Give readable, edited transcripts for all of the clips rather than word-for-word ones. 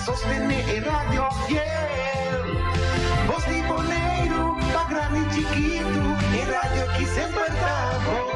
sostener a rádio fiel. Voz de boleiro, pra grande e chiquito, a rádio que sempre tá bom.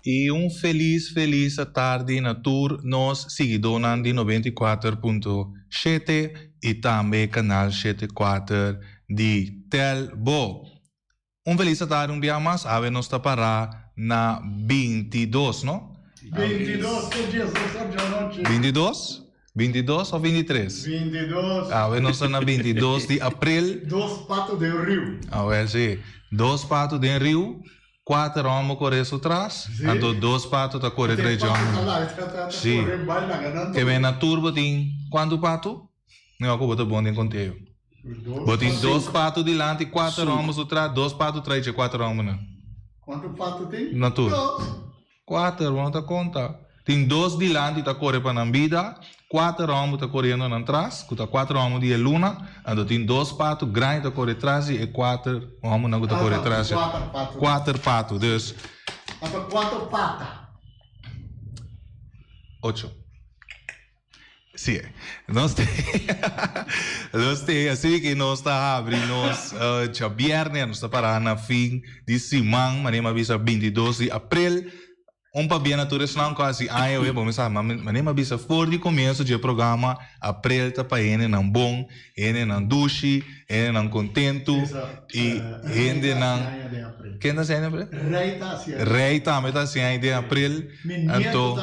E feliz tarde na tour nos seguidores de 94.7 e também canal 74 de Telbo. Feliz tarde dia mais, a nós está para na 22, não? 22, que dia noite? 22? 22 ou 23? 22. Nós estamos na 22 de abril. 2 Patos do Rio. Sim. 2 Patos do Rio. 4 homens correm atrás, então 2 patos está correndo 3 homens. Sim. Que vem na turba tem quanto pato? Não, eu vou bom em conteúdo. Botem 2 patos delante, 4 homens atrás, 2 patos atrás e 4 homens. Quanto pato tem? Na turba. 4, vamos contar. Tem 2 delante, está correndo para a vida, 4 homens está correndo atrás, 4 homens de luna, então tem 2 patos grandes está correndo atrás e 4 homens não está correndo atrás. 4 patos, dus. Então 4 patas. 8. Sim, nós temos assim que nós está abrindo já viernes, nós está parando na fim de semana, mas nem avisa 22 de abril. Para bem natureza não quase aí eu vou começar mas nem avisa for de começo do programa abril tá para ele não bom ele não duche ele não contento e ele não quem está sendo abril rei tá assim de abril então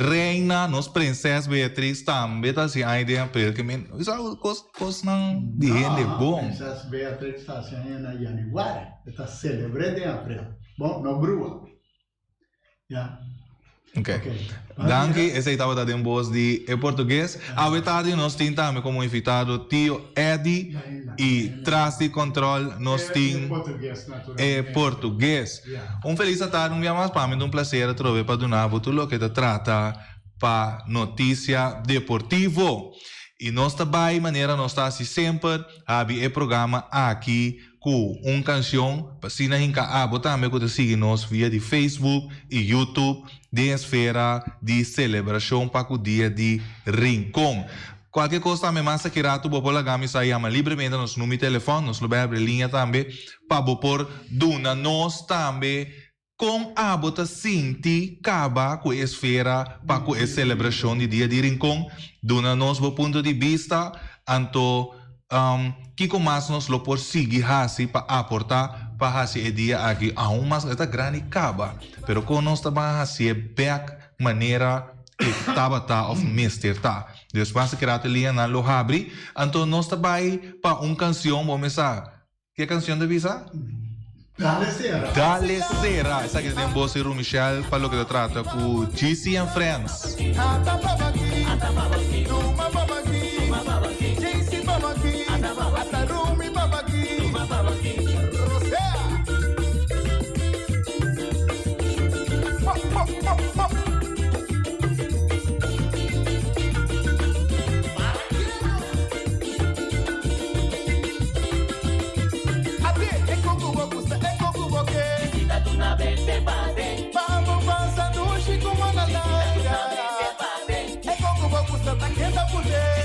reina nos princesa Beatriz também tá assim de abril que men isso coisa não de ele bom princesa Beatriz está assim na Januário está celebrando em abril bom no brua. Yeah. Ok. Danke, esse estava da voz de português. A tarde nós temos também como invitado tio Eddie e traz de controle nós temos português. Feliz tarde, dia mais para mim prazer trovar para donar tudo o que trata para notícia deportivo. E nós também maneira nós está assim sempre o programa aqui com canção para se não botar me que seguir nós via de Facebook e YouTube de esfera de celebração para o dia de Rincón. Qualquer coisa também massa que rato vou pôr gami sair livremente nos número de telefone, nos lugar de linha também para pôr duna nós também com a bota sinti caba com esfera para com a celebração de dia de Rincón duna nós do ponto de vista anto que começa nos lo por seguir assim para aportar para assim o dia aqui a mais esta grande caba, pero com nós também assim back maneira que tabata of mister tá. Depois que rato linha na lo abre, então nós também para canção vamos começar. Que canção de visa? Dale Sera. Dale Sera. Essa que tem voz de Michel para o que trata com GC and Friends. Vamos, passa do Chico Manalanga. É como você tá querendo poder.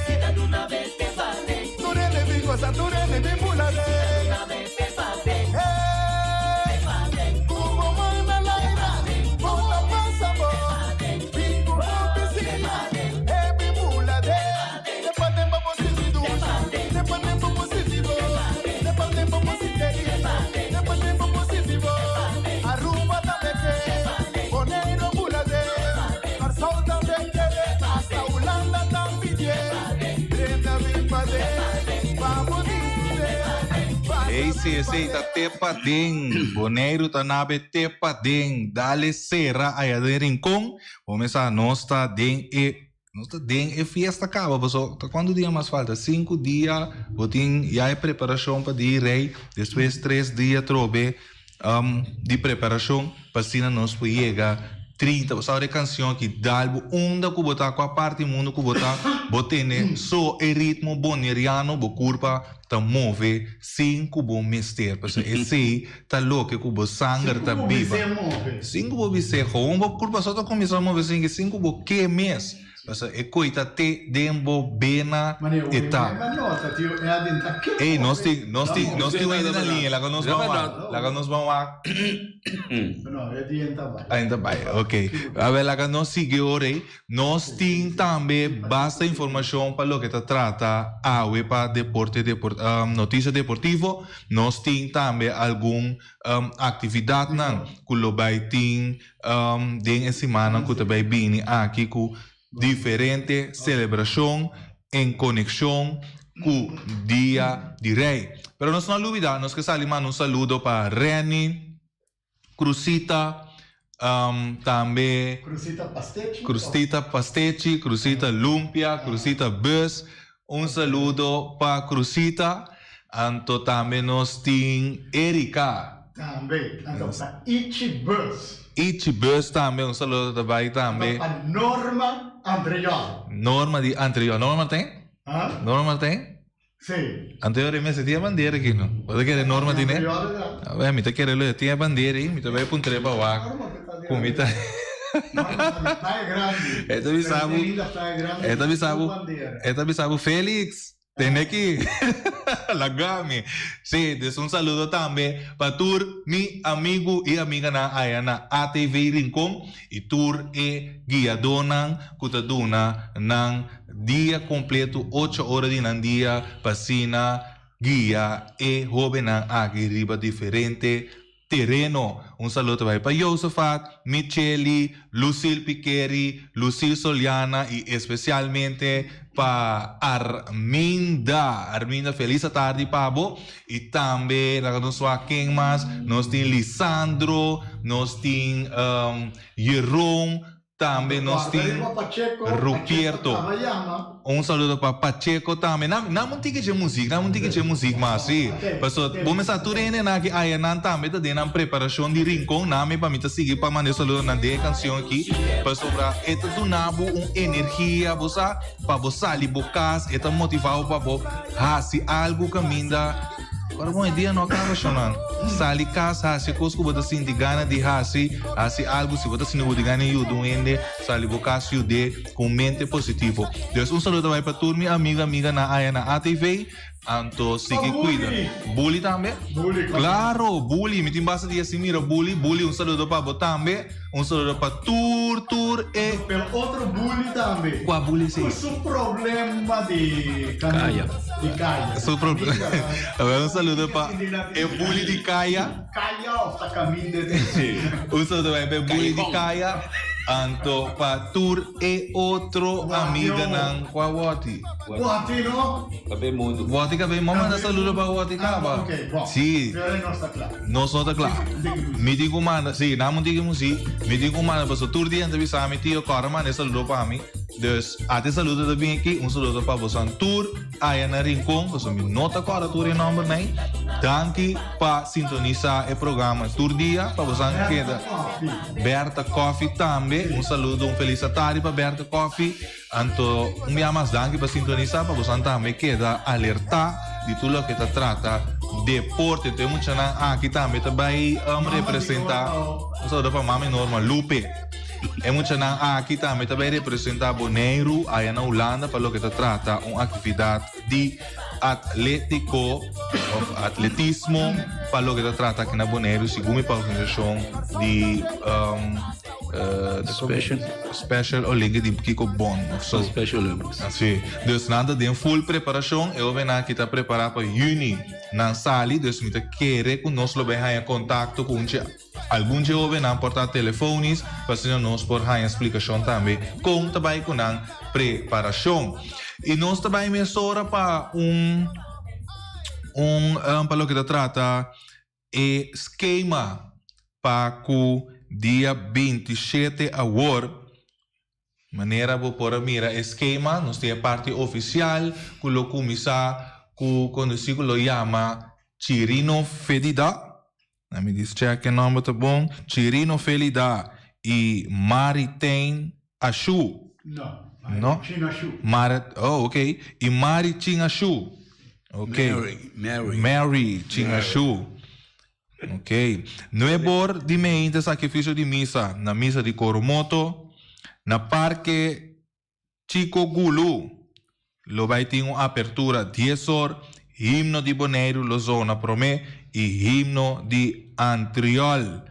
esse tá tepa ding. Boneiro tá nabe tepa ding. Dale serra aí de rincón. Começa nós tá ding e fiesta acaba, pessoal. Quanto dia mais falta? 5 dias. Botin já é preparação para ir rei. Depois 3 dias trobe de preparação para cima nós chegar 30, sabe a canção que dalbo onda que botar com a parte mundo que botar botene só o ritmo boneriano bo curva tá move 5 bom mister, porque esse tá louco que bo sangue tá viva 5 bo vice com bo curva só tá começando a mover 5 bo que mês. Basta e coita te dembo bena eta. Ei, nós tem ainda na linha, lá que nós vamos lá. Não, é adianta vai. Ainda vai, ok. A ver, lá que nós seguimos aí, nós tem também basta informação para o que trata a para deporte, notícia deportivo, nós tem também algum atividade não, que lo vai ter de semana que também vem aqui com diferente celebração em conexão com o Dia de Rei. Pero não se olvida, nós que salimos um saludo para Reni, Cruzita, também Cruzita Pastechi, Cruzita Lumpia, Cruzita Bus. Saludo para Cruzita. Anto também nós temos Erika. Também, então para Ichibus. Ichibus também, saludo também também. Para Norma Andreol. Norma de Andreol. Norma tem? Norma tem? Sim. Anteriormente tinha bandeira aqui, não? Pode querer Norma de né? A mim tá querendo tinha bandeira aí, me também puntre para lá. Comida. Norma tá grande. Esta bisabo Félix. Tem aqui. Lagame. Sim, um saludo também para tur mi amigo e amiga na Ayana ATV Rincón e tur e guiadona kutaduna nang dia completo 8 horas de nan dia pasina guia e jovena aqui riba diferente terreno. Saludo para Josefat, Micheli, Lucille Piqueri, Lucille Soliana e especialmente para Arminda. Arminda, feliz tarde, Pabo. E também, nós quem mais? Nós temos Lisandro, nós temos Jerome, também nós temos Ruperto. Saludo para Pacheco também. Não tem que ter música, mas sim. Pessoal, vamos a tudo ainda na que aí não também tá dando preparação de rincão, não me para me seguir para mandar saludo na de canção aqui. Pessoal, para eto do nabo energia, você para você ali bocas, eto motivado para você fazer algo caminda. Agora bom dia não acaba chonando. Sali casa, se coisa que você sente gana de fazer algo, se você sente gana de ajudar, sali bocas com mente positivo. Deus saludo vai para turma, amiga na Ayana ATV. Anto sigue cuida. Bully também? Bully. Claro, bully. Me tem bastante assim, mira, bully. Saludo para você também. Saludo para Tur e... Pelo outro bully também. Qual bully sim? O seu problema de caia. Seu problema. Saludo para o bully de Caia. Caia está caminho de... Saludo para o bully de Caia. Anto para Tur e outro amiga ng Wati. Wati no? Cabe mundo. Wati cabe, manda saludo para Wati caba. Ok, bom. Sim. Pero não está claro. Não está claro. Me digo manda, sim, não me digo música. Me digo manda, para Tur dia antes bisa mi tio cara manda saludo para mim. Dus até saludo também aqui, saludo para você Tur, Ayana Rincón, você me nota agora Tur e número nem. Danke para sintonizar o programa Tur dia, para você queda. Berta Coffee também. Saludo, feliz tarde para Berta Coffee. Anto, dia mais danke para sintonizar, para você também queda alertar de tudo o que trata deporte. Então, muito aqui também vai representar. Saludo para Mami Norma Lupe. É muito aqui também vai representar Boneiro, aí na Holanda, para o que trata uma atividade de atlético, atletismo, para o que trata aqui na Boneiro, segundo a organização de Special Olympics de Kiko Bon. Special Olympics. Sim. Dus nada de full preparação, eu venho aqui está preparado para juni na sala, dus me querer com nós lo bem em contato com algum jovem não portar telefones, para se nós por a explicação também com também com a preparação. E nós também me sora para para que trata e esquema para o dia 27 agora, maneira vou pôr a mira esquema, nós temos a parte oficial, que lo começar com quando se lo chama Chirino Felida, me diz check o nome tá bom, Chirino Felida e Maritain Ashu. No, Chino Shu. Ok. E Mari Chingashu. Ok. Mary Chingashu. Ok. No é bor de meinte sacrifício de missa, na missa de Coromoto, na parque Chico Gulu, lo vai ter uma apertura 10 horas, himno de Boneiro, Lozona Promé e himno de Antriol.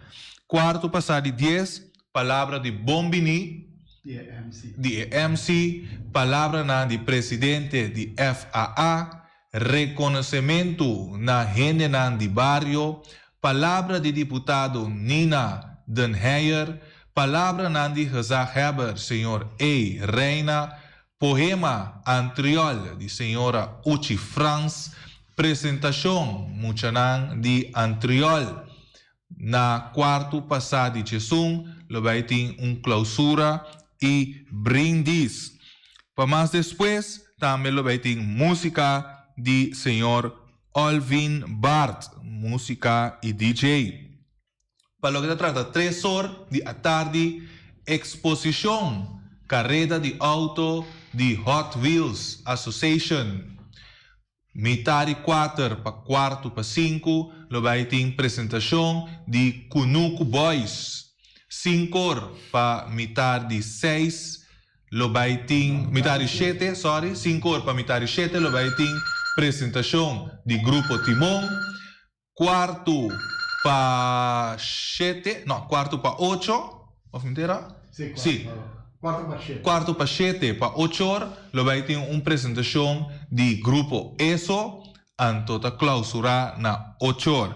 Quarto passado de 10, palavra de Bombini, de MC, palavra na de presidente de FAA, reconhecimento na gente na de barrio, palavra de deputado Nina Den Heyer, palavra na de Heber, senhor E. Reina, poema Antriol de senhora Uchi Franz, apresentação muchanan de Antriol. Na quarto passado de Jesus, lo vai ter clausura e brindis. Para mais depois, também lo vai ter música de senhor Alvin Bart, música e DJ. Para lo que trata 3 horas da tarde, exposição, carreira de auto de Hot Wheels Association. Metade 4 para quarto para 5, lo vai ter apresentação de Kunuku Boys. 5 horas para metade 6, lo vai ter metade 7, 5 horas para metade 7, lo vai ter apresentação de Grupo Timon. Quarto para 7, não, quarto para 8, of mentira? Sim. Quarto para 7, para 8 horas, lo vai ter uma apresentação de Grupo ESO, antota clausura na 8 horas.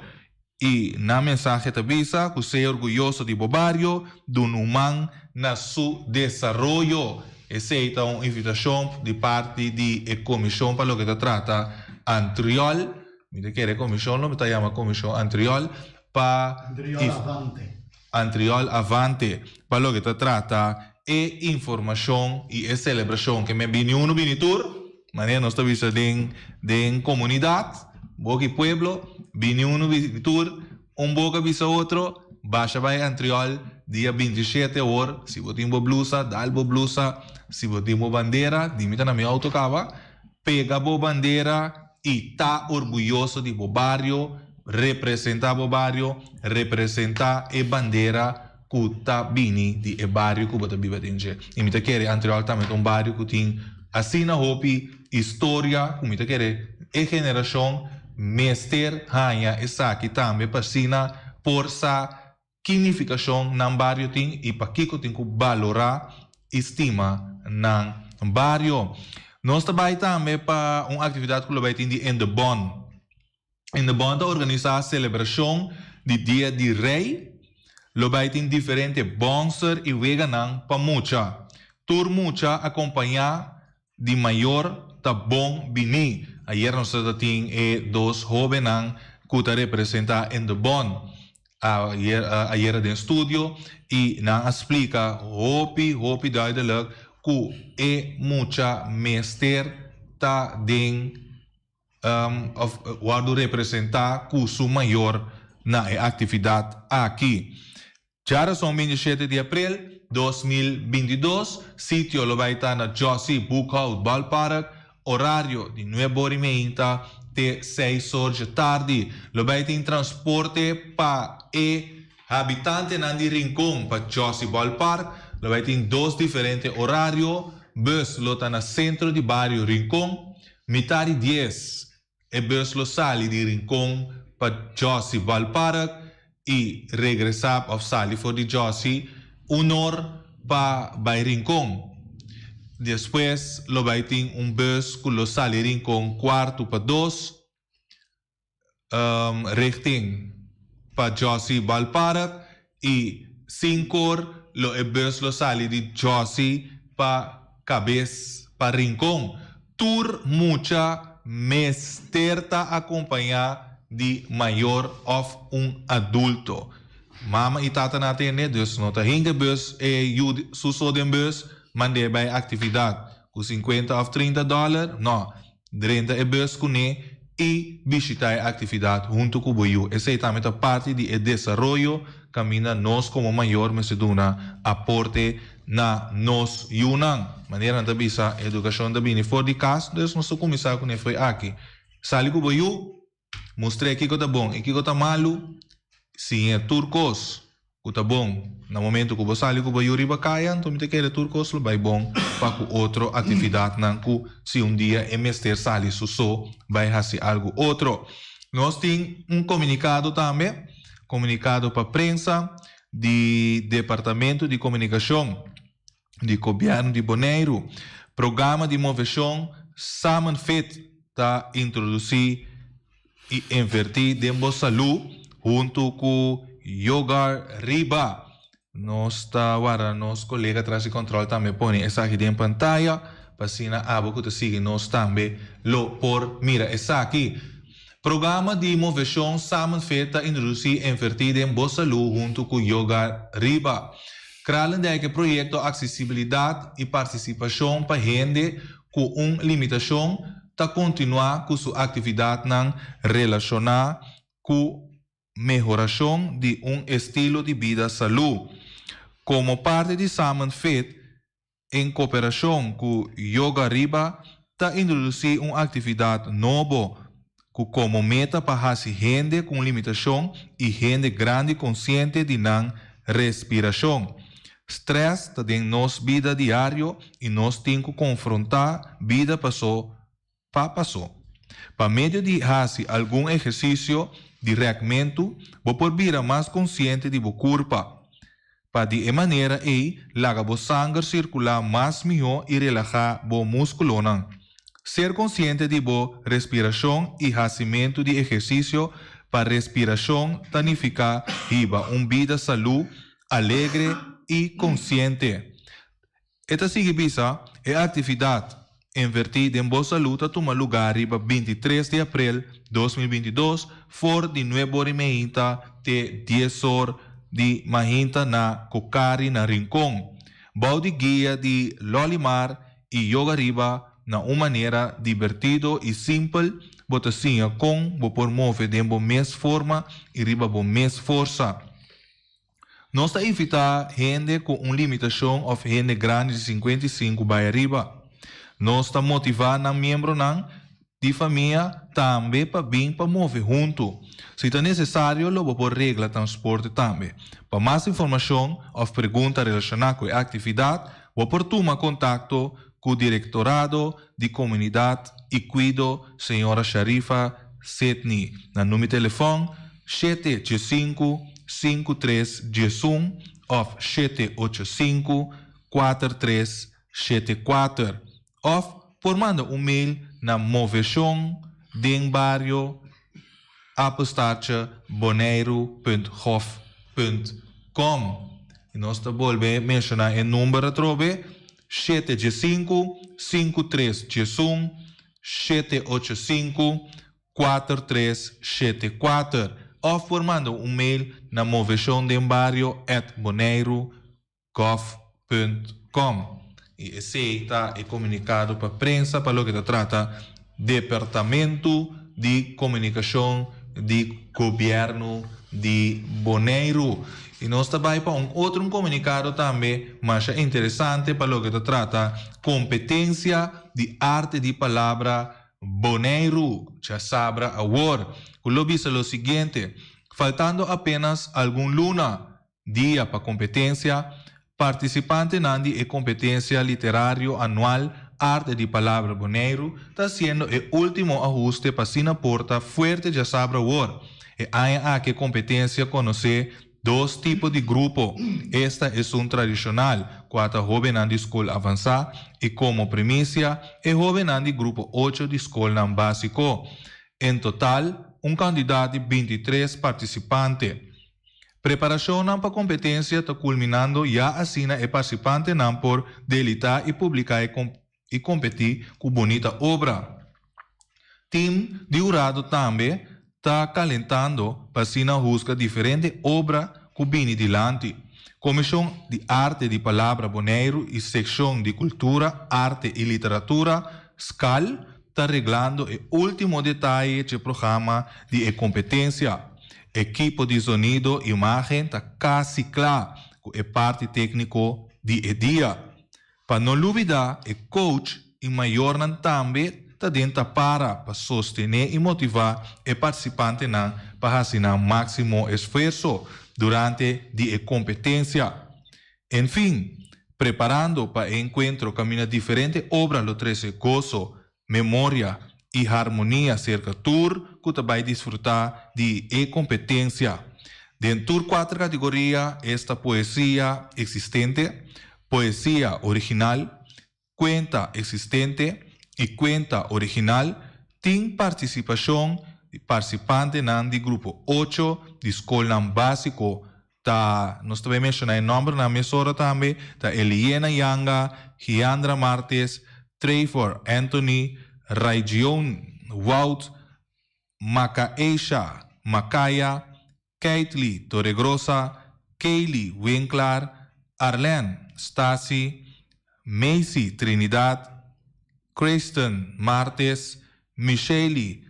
E na mensagem te avisa que você é orgulhoso de Bobario, do Numan na seu desenvolvimento. Aceita uma invitação de parte da comissão para o que se trata Antriol. Me quer comissão, não me chama comissão Antriol para Antriol Avante para o que se trata e informação e celebração que me vini uno vini tour, maneira nós estamos de comunidade, boca pueblo, vini uno vini tour, boca visa outro, baixa vai Antriol dia 27 horas, se você tem blusa, dá blusa, se você tem bandeira, dimita na minha autocava, pega a bandeira e tá orgulhoso de Bobario, representar Bobario, representar a bandeira que tá bini de e barrio que você vive dentro. E me quer Antriol também um barrio que tem assim na hopi história, como me quer e geração mester hanha essa que também passina por sa significação na barrio tem e para que tem que valorar estima na barrio. Nós também para uma atividade que vai ter em The Bond. Em The Bond organiza a celebração de Dia de Rei. Lo vai ter diferente bonser e veganan para mucha. Tur mucha acompanhar de maior tá bom bini. Ayer nós temos dois jovens que representam em The Bond. Ayer de estúdio e não explica hopi duidelijk que é mucha mester tá den o representar curso maior na atividade aqui. Já são 27 de abril 2022, sítio lo vai estar na Josie Bookhouse Ballpark, horário de 9h30 até 6 horas da tarde. Lo vai ter transporte para habitante de Rincón para Josie Ballpark. Lo vai ter 2 diferentes horários. Bus lo está no centro de barrio Rincón, metade 10. E bus lo sale de Rincón para Josie Ballpark e regressar ao sali for de Josie 1 hora para Rincón. Depois, lo vai ter bus que lo sale Rincón quarto para 2, richting para Josie Ballpark e 5 horas lo bus lo sale de Josie para cabeça para Rincón. Tour mucha mesterta acompanhar de maior of adulto. Mama e tata natin, né? Dus não tá hinga bus e suso den bus, mande bij atividade. Com 50 of $30, não. 30 e bus com ne e visitar a atividade junto com o boiú. Essa é também a parte de desenvolvimento, camina nós como maior, mas se duna aporte na nós yunang. Maneira de bisa educação da bini for de caso, dus nós começar com foi aqui. Sali com o boiú, mostrei aqui que tá bom, aqui que tá malo. Sim, é turcos. O tá bom. No momento que você sali com o boiú riba caia, então me te quer turcos, vai bom para com outra atividade não que se dia é mestre sali suso vai fazer algo outro. Nós temos comunicado também, comunicado para a prensa do Departamento de Comunicação do Governo de Bonaire, programa de moveção Samenfeet está introduzir e invertir dentro da saúde junto com Yogar Riba. Nos colegas atrás de controle também põem essa aqui em pantalla para que você siga nós também mira, essa aqui. Programa de moveção Samenfeet está introduzir e invertir dentro da saúde junto com Yogar Riba. Kralen de projeto acessibilidade e participação para gente com limitação está continuar com sua atividade não relacionada com melhoração de estilo de vida saúde. Como parte de Samenfeet, em cooperação com Yoga Riba, está introduzir uma atividade nova como meta para fazer gente com limitação e gente grande consciente de não respiração. Stress está em nossa vida diária e nós temos que confrontar vida passou para passou. Para meio de fazer algum exercício de reagimento, vou por vir mais consciente de sua corpo. Para de maneira aí, laga o sangue circular mais melhor e relaxar o músculo. Ser consciente de sua respiração e fazimento de exercício para respiração tanificar riba vida saúde, alegre e consciente. Esta seguinte é a atividade invertida em boa saúde a tomar lugar riba 23 de abril de 2022 for de 9h30 de 10h de manhã na Cocari na Rincón. Bau de guia de Lolimar e Yoga Riba na uma maneira divertida e simples, botacinha com vou promover de uma mesma forma e riba uma mesma força. Nós está invitar gente com uma limitação ou gente grande de 55 para arriba. Nós está motivar na membro de família também para vir para mover junto. Se é necessário, eu vou por regra transporte também. Para mais informação ou pergunta relacionada com a atividade, vou por tomar contato com o Diretorado de Comunidade e Cuido, Senhora Sharifa Setni, na número de telefone 785-5311 ou 785-4374 ou por mandar mail na moveção.bonaire.hof.com. E nós vamos mencionar o número trove 785-5311 785-4374 ou por mandar mail na moveção.bonaire.gov.com. E esse está comunicado para a prensa para o que trata Departamento de Comunicação de Governo de Bonaire. E nós também para outro comunicado também, mas é interessante para o que trata competência de arte de palavra Bonaire, já sabra award. O lobby é o seguinte, faltando apenas algum luna dia para competência, participante nandi e competência literário anual Arte de Palavra Bonaire está sendo o último ajuste para sina porta fuerte já sabra award. E há que competência conhecer dois tipos de grupo. Esta é tradicional, quatro jovens de escola avançada e como primícia é jovem de grupo 8 de escola básico. Em total, candidato de 23 participantes. Preparação para competência está culminando já assina e participante por delitar e publicar e competir com bonita obra. Tim de Urado também está calentando para se buscar diferentes obras que vêm dilante. Comissão de Arte de Palavra Bonaire e Secção de Cultura, Arte e Literatura, SCAL, está arreglando o último detalhe do programa de competência. Equipo de sonido e imagem está quase claro com a parte técnica de dia. Para não olvidar, o coach e maior também está dentro para sostener e motivar o participante para fazer o máximo esforço durante a competência. Enfim, preparando para o encontro caminha diferentes obras do 13 gozo, memória e harmonia cerca tour que vai desfrutar de competência. Dentro de 4 categorias, esta poesia existente, poesia original, cuenta existente e cuenta original tem participação de participantes do grupo 8 de escola básico. Nós também mencionamos o nome na emissora também, Eliana Yanga, Giandra Martes, Trevor Anthony, Raigion Wout, Macaesha Macaya, Keitli Torregrosa, Kaylee Winkler, Arlene Stasi, Macy Trinidad, Kristen Martes, Michelle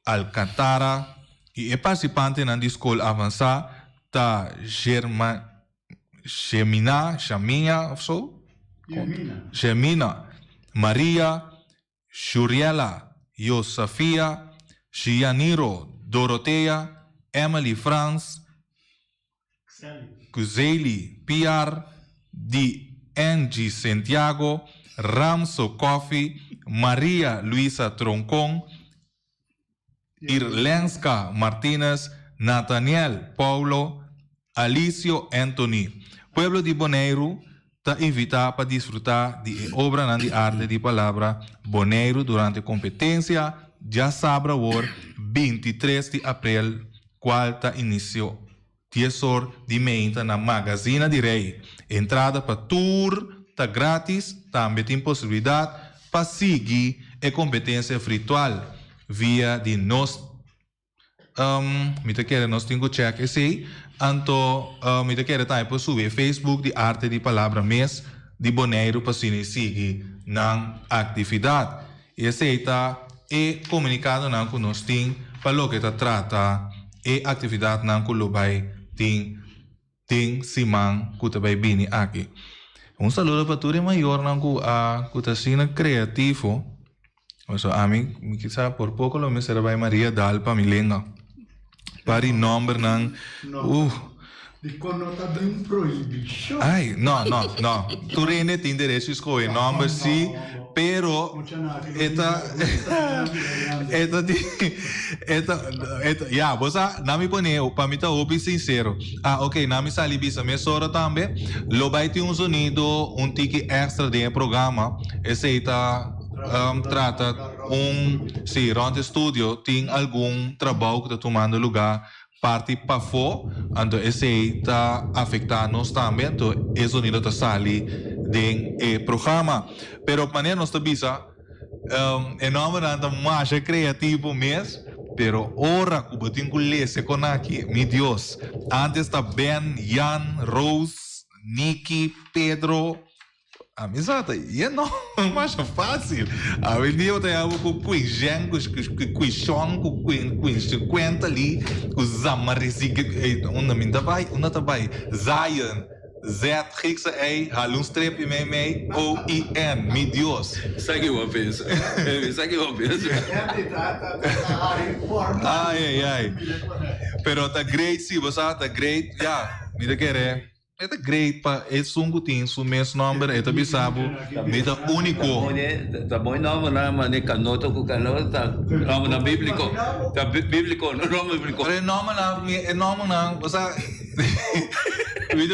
Alcantara e o participante na escola avançada está Gemina, Maria, Shuriela, Yosafia, Gianiro, Dorotea, Emily France, Kuzeli, Pierre, Di Angie Santiago, Ramso Coffee, Maria Luisa Troncon, Irlenska Martinez, Nathaniel Paulo, Alicio Anthony. Pueblo de Bonaire está invitado para desfrutar de obra de arte de palavra Bonaire durante a competência. Já sabe agora, 23 de abril, quarta início 10 horas de manhã na Magazine de Rei. Entrada para tour está grátis, também tem possibilidade para seguir a competência virtual via de nós. Nós temos que check esse. Então, me quero também para subir Facebook de Arte de Palavra Mês de Bonaire para seguir na atividade. Esse está comunicado com nós para o que trata e atividade que o vai tem semana que vai vir aqui. Saludo para todo maior que está sendo criativo. A mim, quizá por pouco me será Maria Dalpa Milenga. Para o nome De connotação de proibição. Ai, não. Tu tem direito a escolher nome, sim, pero você não me põe, para mim tá óbvio sincero. Ok, não me sali bisa, minha sora também. Lo vai ter sonido, tique extra de programa. Esse trata rond estúdio, tem algum trabalho que está tomando lugar. Parte para fora, então esse está afetando nós também, então esse sonido está saindo do programa. Pero maneira nós bisa, enormemente mais criativo mesmo, pero ora que eu tenho que ler com aqui, meu Deus, antes está Ben, Jan, Rose, Nicky, Pedro, amizade, e não é mais fácil. A verdade eu tenho com Quinjan, com Chong, com 50 ali, com Zamarisi, onde vai, Zion, Z, X, A, Halunstrep, M, O, I, N, meu Deus. Segue uma vez. Segue uma vez. Ai. Pero tá great, sim, você tá great, já, me querer. É great para esse sungo tem o mesmo nome, é bisabo, é único. Tá bom nome na mané canoto com canoto, tá nome na bíblico, tá bíblico, não nome bíblico. É nome na, você,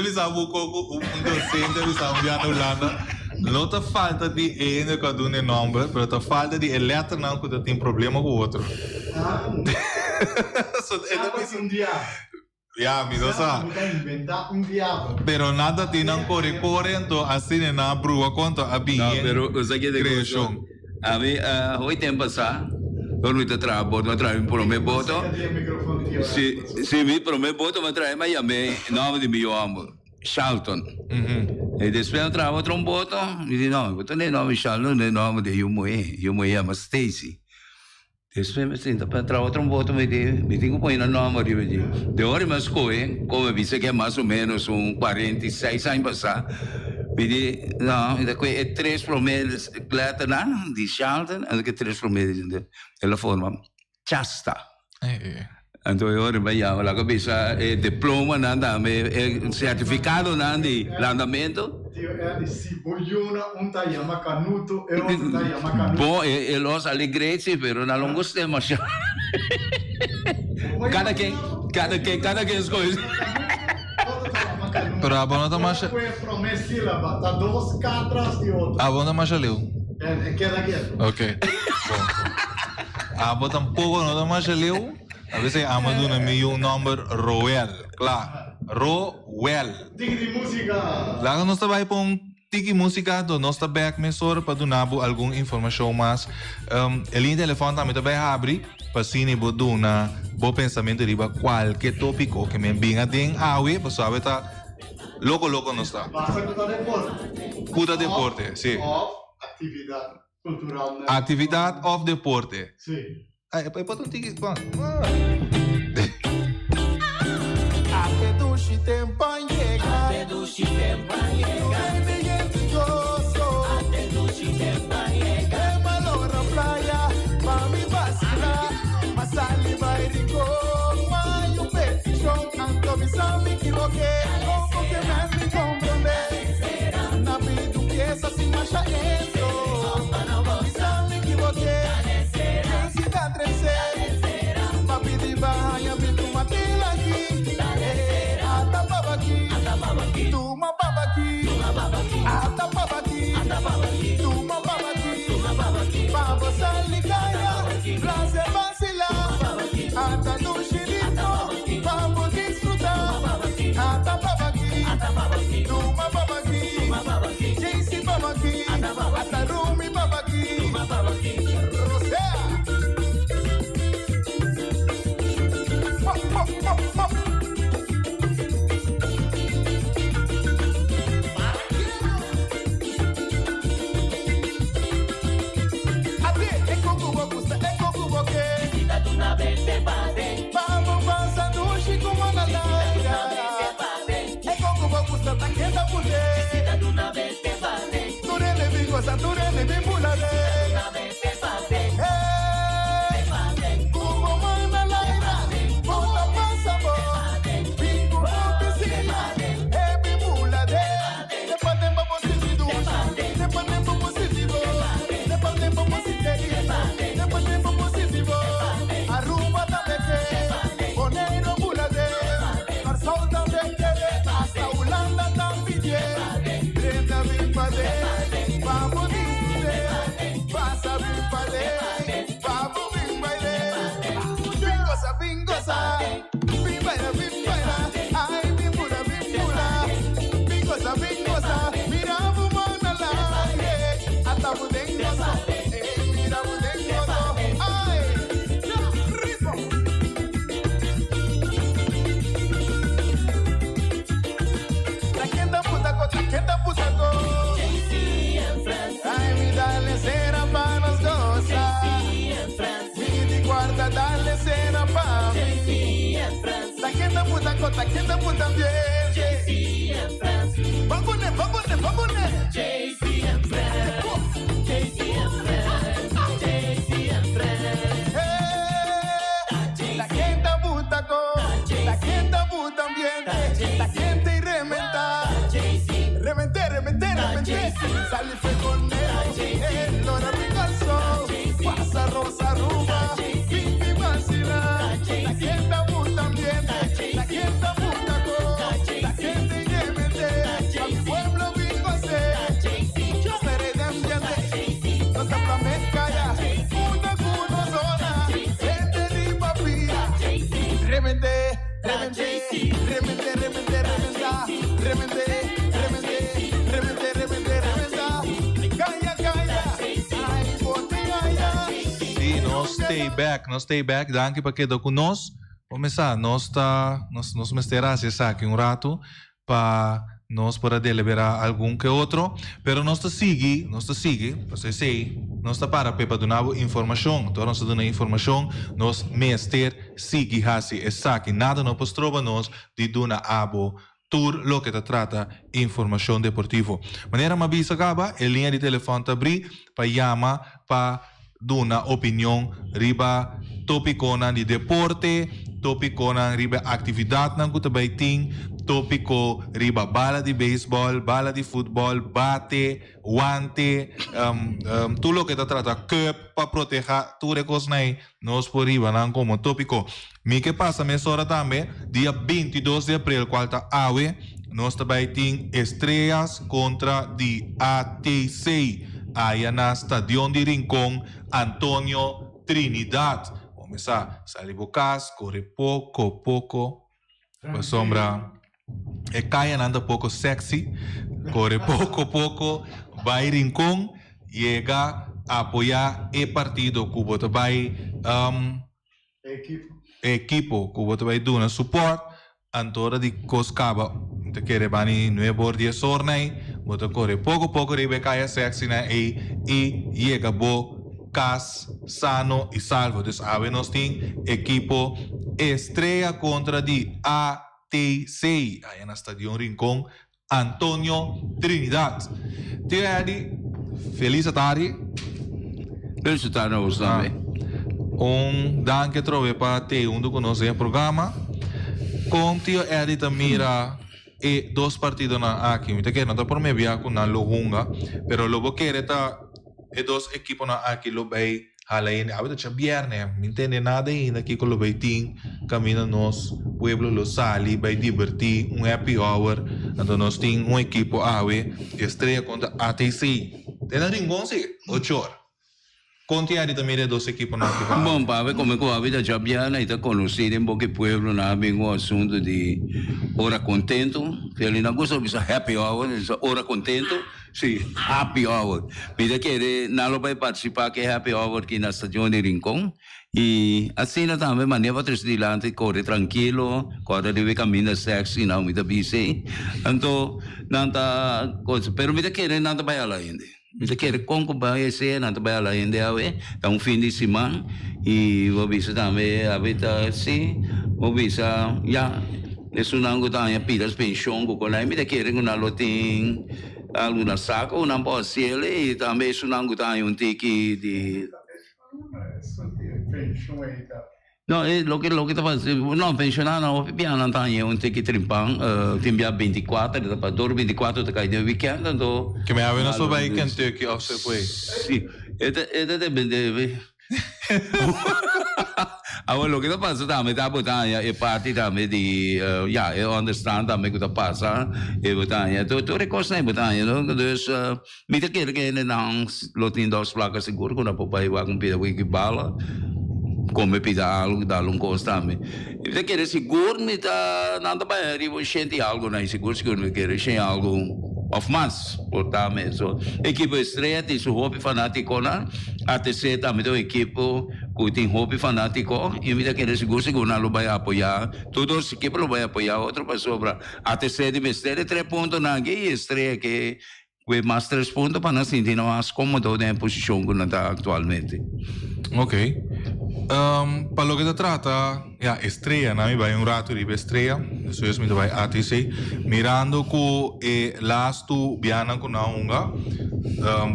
bisabo com docente bisabo já na Holanda. Não tá falta de ene cada nome, mas tá falta de letra não que tem problema com o outro. Ya, mi dosa. Pero nada tiene corre, então assim na brua quanto a bem. Não, pero o que é de creação. A mim, hoje tem passar, Quando te trae boto, ma trae per me boto. Sì, mi per me boto, ma trae Miami, nome di mio amo, Charlton. E adesso trovo un boto, mi dice no, boto non è nome Charlton, non è nome di io mi chiamo Stacy. Adesso mi sento per trovare un boto, mi dico poi un nome di me. De ora mi scoe, come vi sa che más o menos un 46 anni passati. Mi dice, no, qui è 3 promessi di Charlton, e che 3 promessi della forma Chasta. Então ora vediamo la cabeça diploma certificato di andamento. Un tagliama canuto e un tagliama canuto. Bom, e los allegrezzi però na longo stemma. Cada quem escolhe. Pero a bona tamasha. Tá 2 catras de outro. A bona tamasha leu. Queda quieto. Ok. A bona tampoco no tamasha leu. A veces amado na meio number Roel. Claro. Roel. Tiki de música. Lá nós trabalhamos com tiki música do nosso back mesor para donar alguma informação mais. Ele telefone também abre para cine boduna bo pensamento riba qualquer tópico que me venga den awe para saber tá loco não está. Basta puta deporte. Puta deporte, sim. Atividade cultural. Né? Atividade of deporte. Sim. Aí pode um tiki. Até do tempo llega. Até do tempo llega. Até do tempo llega. É valor a praia, pra me vacilar. Mas ali vai rico, vai um petichão. Canto visão me equivoquei, como que me compreender. Na vida um pieza se acha eso. Visão me equivoquei, nem cicatrecer. Papi de barra, me toma tela aqui. Tuma babaki, ata babaki, tuma babaki, babo salikaya, blase vacila, ata no chilito, vamos disfrutar, ata babaki, tuma babaki, JC babaki, ata Rumi babaki, Rosea. Vamos passando o Chico Manalaira. É como vou gostar da queda mulher. Turene bigosa, turene bimbulade. Como Manalaira, bota passa boa. Bingo piscina, é bimbulade. Depois tempo positivo, depois tempo positivo, depois tempo positivo, depois tempo positivo. Aruba também, Boneiro Bulade, Marsol também, hasta Holanda também, Greta vem fazer, vamos discutir, passa vem fazer, vamos vem bailar, bingosa, vem bailar, ai bingosa, mira bumana lá, ata budengosa, mira budengosa, ai. Taqueta pusaco, ay mi dale cera pa nos gozar, mi guarda dale cera pa mí, taqueta puta bien, babone, JC and friends, JC and friends, taqueta puta bien, taqueta y rementa. Reventé, salí fue con él, Lora Picasso, pasa Rosa Ruba, Pinky Vacila, la gente también, la gente puta con, la gente y reventé, stay back. Danke para quedar conosco. Começar, nós mesterás essa aqui rato para nós para deliberar algum que outro, pero nós sigue, você sei, nós para dar informação, então nós dando informação, nós mester sigue assim essa aqui, nada não postrova nós de dar abo tour lo que te trata informação deportivo. Maneira ma bisa gaba, a linha de telefone tá abrir para chamar para dar uma opinião riba tópico de deporte, tópico riba atividade na que também tem, tópico riba bala de beisebol, bala de futebol, bate, guante, tudo lo que te trata cup para proteger tudo coisa aí, nós por riba não como tópico. Mi que passa nessa hora também, dia 22 de abril, qual tá awe, nós também tem estrelas contra de ATC, aí na Stadion de Rincón, Antônio Trinidad. Começar, sair bocas, corre pouco, a sombra. E caia anda pouco sexy, corre pouco, vai Rincón, chega a apoiar o partido que você vai equipo que você vai dar suporte, antora de coscaba, te quer bani nuevo dia sornai, você corre pouco, ribe caia sexy na e chega bo cas sano e salvo. Dus nós tem equipo estreia contra de ATC, aí na Stadion Rincón, Antônio Trinidad. Tiadi, feliz tarde. Feliz tarde a você também. Danke trove para te do conosco o programa. Com tio Eddie mira e dois partidos na aqui. Me que não tá por me via com na Lohunga, pero logo querer tá e dois equipos na aqui lo vai halain. A vida viernes, me entende nada ainda aqui com lo vai tin camina nos pueblo lo sali, vai divertir happy hour. Então nós tem equipo awe estreia contra ATC. Tem na Rincón sim, 8 horas. Contiari também de dois equipos na aqui. Bom, para como que a vida já viana está conhecida em pouco pueblo na o assunto de hora contento. Ele não gosta de happy hour, hora contento. Sim, happy hour. Vida que não vai participar que happy hour aqui na Estação de Rincón. E assim também maneira para dilante corre tranquilo, corre de caminho sexy, não me dá busy. Então, não tá coisa, pero me dá querer nada vai lá ainda. Kita kira kongko bahaya saya nanti bayar lain dia we, tang fin di simang, vou bisa também habita si, vou bisa ya, lesunang ko tanya pidas pensão ko kolai, kita kira ko naloting, alguna saco, não pode ser e também sunang ko tanya tiki di. No, lo que está fazendo, não, pensionar não, piano não tem um tiki trimpang, tem dia 24, da para 24 tá caindo weekend, então. Que me avena só vai Kentucky off se foi. Sim, é depende. Agora lo que está passando também tá botando é parte também de, eu understand também que está passando, é botando, tu recosta é botando, não, então, me tá querendo que não, lo tem duas placas seguro, quando a papai vai com pida que bala. Come pida algo da costa também. Você quer seguro, me tá nada para arriba, sente algo na seguro me quer sente algo of mass, portanto, so equipe estreia tem seu hobby fanático na, ATC também tem equipe que tem hobby fanático e me quer seguro não vai apoiar, todos os equipes vai apoiar outro para sobra. ATC de mestre 3 pontos na aqui estreia que mais 3 pontos para nós sentir mais cômodo na posição que nós está atualmente. Ok. Para lo que te trata, estreia, nami vai rato ribe estreia, isso é me vai ATC, mirando que last tu viana com na unga,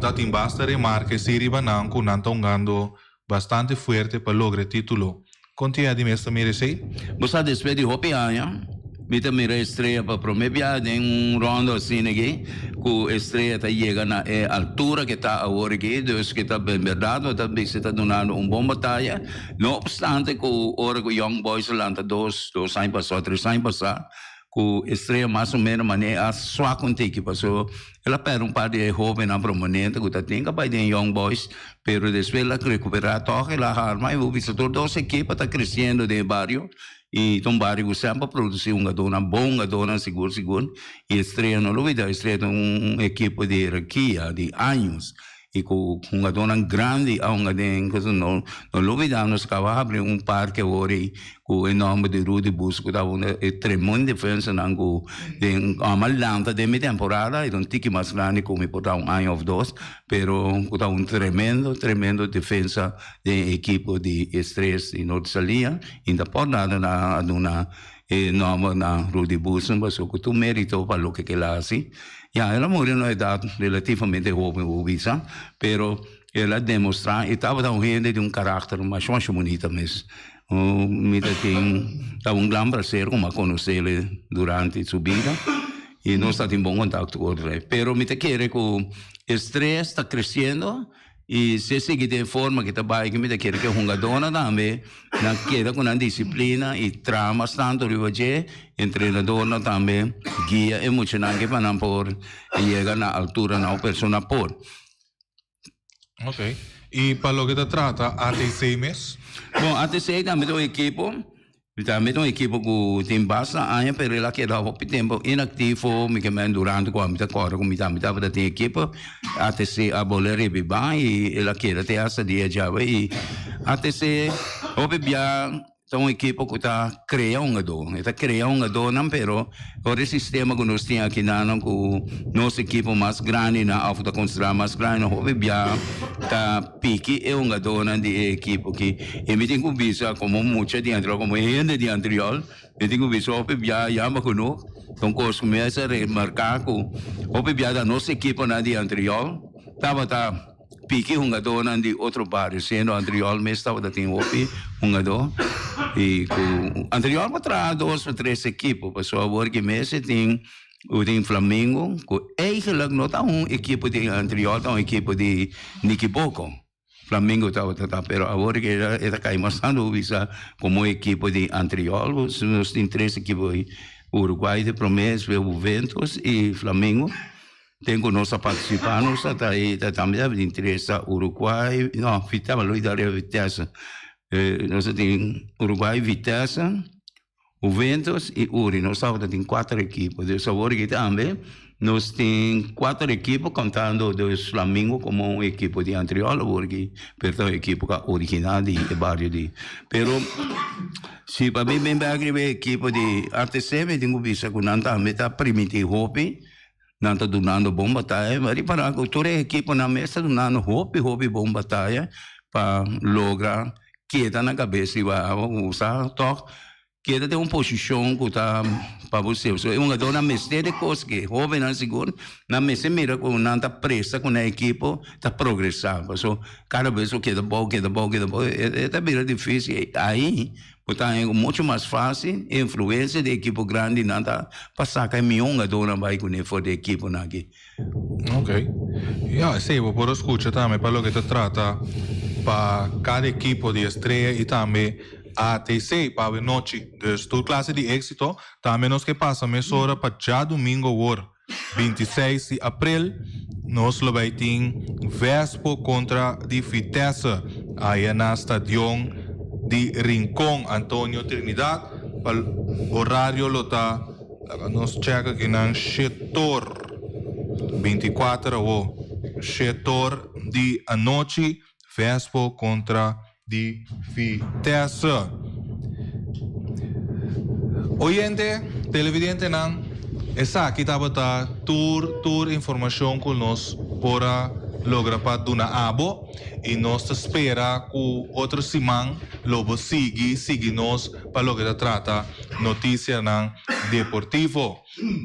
tá tem basta remarque se riba nan com nan tongando bastante fuerte para lograr título. Contia de mesta mire sei? Você despede hopi aia. Mita mira estreia para prometer em rondo assim aqui, que estreia está chegando na altura que está agora aqui, Deus que está bem verdade, está está dando bom batalha. Não obstante que hora que Young Boys lança 2 anos passar, 3 anos passar, que estreia mais ou menos maneira só contigo, passou. Ela perde par de jovens na prominente que está tendo para de Young Boys, pero depois ela recuperar toque, ela arma e o visitor 2 equipes está crescendo de barrio. E então barrio sempre produzir bom dona seguro e estreia no Luida, estreia equipe de hierarquia de anos e com uma dona grande a uma den que não olvidamos que abre parque ori com o nome de Rudy Bus que dava uma tremenda defesa nango de uma lanta de meia temporada e um tique mais grande como por um ano ou dois, pero com um tremendo defesa de equipe de Estrela e Norte-Salia ainda pode nada na uma nome na Rudy Bus mas o que tu mérito para o que ela assim. Ela morreu na idade relativamente jovem, pero ela demonstra e estava tão gente de caráter mais bonito mesmo. Me tem um grande prazer como conhecê-la durante sua vida e nós estamos em bom contato com ela. Pero me te quer que o estresse está crescendo e se seguir de forma que trabalha que me te quer que uma dona também na queda com a disciplina e trama tanto de hoje treinador também guia emocional que para não por chegar na altura na persona por. Ok. E para o que te trata ATC mesmo? Bom, ATC também tem um equipe que tem bastante anos, pero ela queda há tempo inativo, me que durante quando me corre, como me tem equipe, ATC a bola rebiba e ela queda até essa dia já e ATC obviamente é uma equipe que está criando não, pero o sistema que nós temos aqui não, com nossa equipe mais grande na alta construção mais grande, obviamente está pique é uma dona de equipe que me tem que visa como muita de anterior, como gente de anterior, me tem que visa obviamente já me conosco, então começa a remarcar que obviamente a nossa equipe na de anterior estava pique uma dona de outro bairro, sendo anterior mesmo estava tem uma dona e com anterior para 2 ou 3 equipes, pessoal agora que mesmo tem Flamengo, que eigenlijk não está equipe de anterior, está equipe de Niquiboco. Flamengo está, pero agora que está caímos tanto visa como equipe de anterior, nós temos 3 equipes Uruguai de Promessa, Juventus e Flamengo. Tenho nós participantes até também de interesse Uruguai, não, fitava lui da Vitesse. Nós temos Uruguai, Vitesse, Juventus e Uri. Nós temos 4 equipes. De sabor que também nós temos 4 equipes contando dos Flamengo como uma equipe de anterior, porque perto equipe original de barrio de. Pero se para mim bem a equipe de ATC, me tenho visto que não também está primitivo hopi. Não está dando bom batalha, mas para toda a equipe na mesa dando hopi bom batalha para lograr queda na cabeça e vai usar toque queda de uma posição que está para você. É uma dona mestre de coisas que jovem não seguro, na mesa mira com não está pressa com a equipe está progressando. So cada vez o queda bom, é bem difícil aí. Portanto, é muito mais fácil, a influência da equipe grande não está passar que a dona vai com a de equipe aqui. Ok. Sim, por escutar também para o que te trata para cada equipe de estreia e também ATC para a noite de sua classe de êxito, também nós que passamos hora para já domingo, 26 de abril, nós vai ter Vespo contra de Vitesse, aí na estação de Rincón, Antônio Trinidad, para o horário lota, nós checa aqui na setor 24 ou setor de a noite, Vespo contra de Vitesse. Oyente, televidente não, essa aqui estava a tour informação com nós para lograr para dar abo e nós espera que outro semana logo siga nós para lograr trata notícia não deportivo.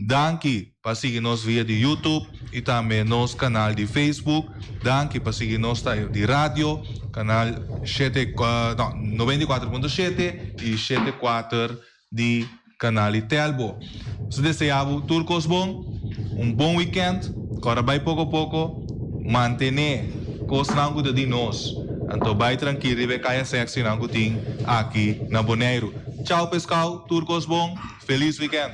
Danke para seguir nós via de YouTube e também nosso canal de Facebook. Danke para seguir nós de rádio, canal 94.7 e 74 de canal Telbo. Se desejava turcos bom, bom weekend, agora vai pouco a pouco, manter costango de nós. Então vai tranquilo e vai cair sexy nango ting aqui na Bonaire. Tchau pessoal, turcos bom, feliz weekend.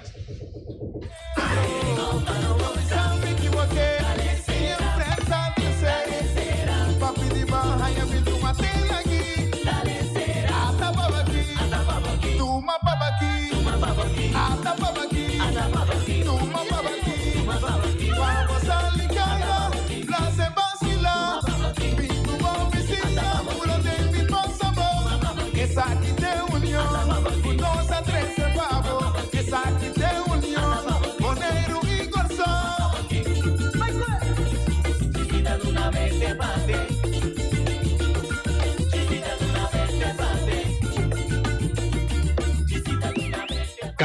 Vamos a ligar, la se vacila.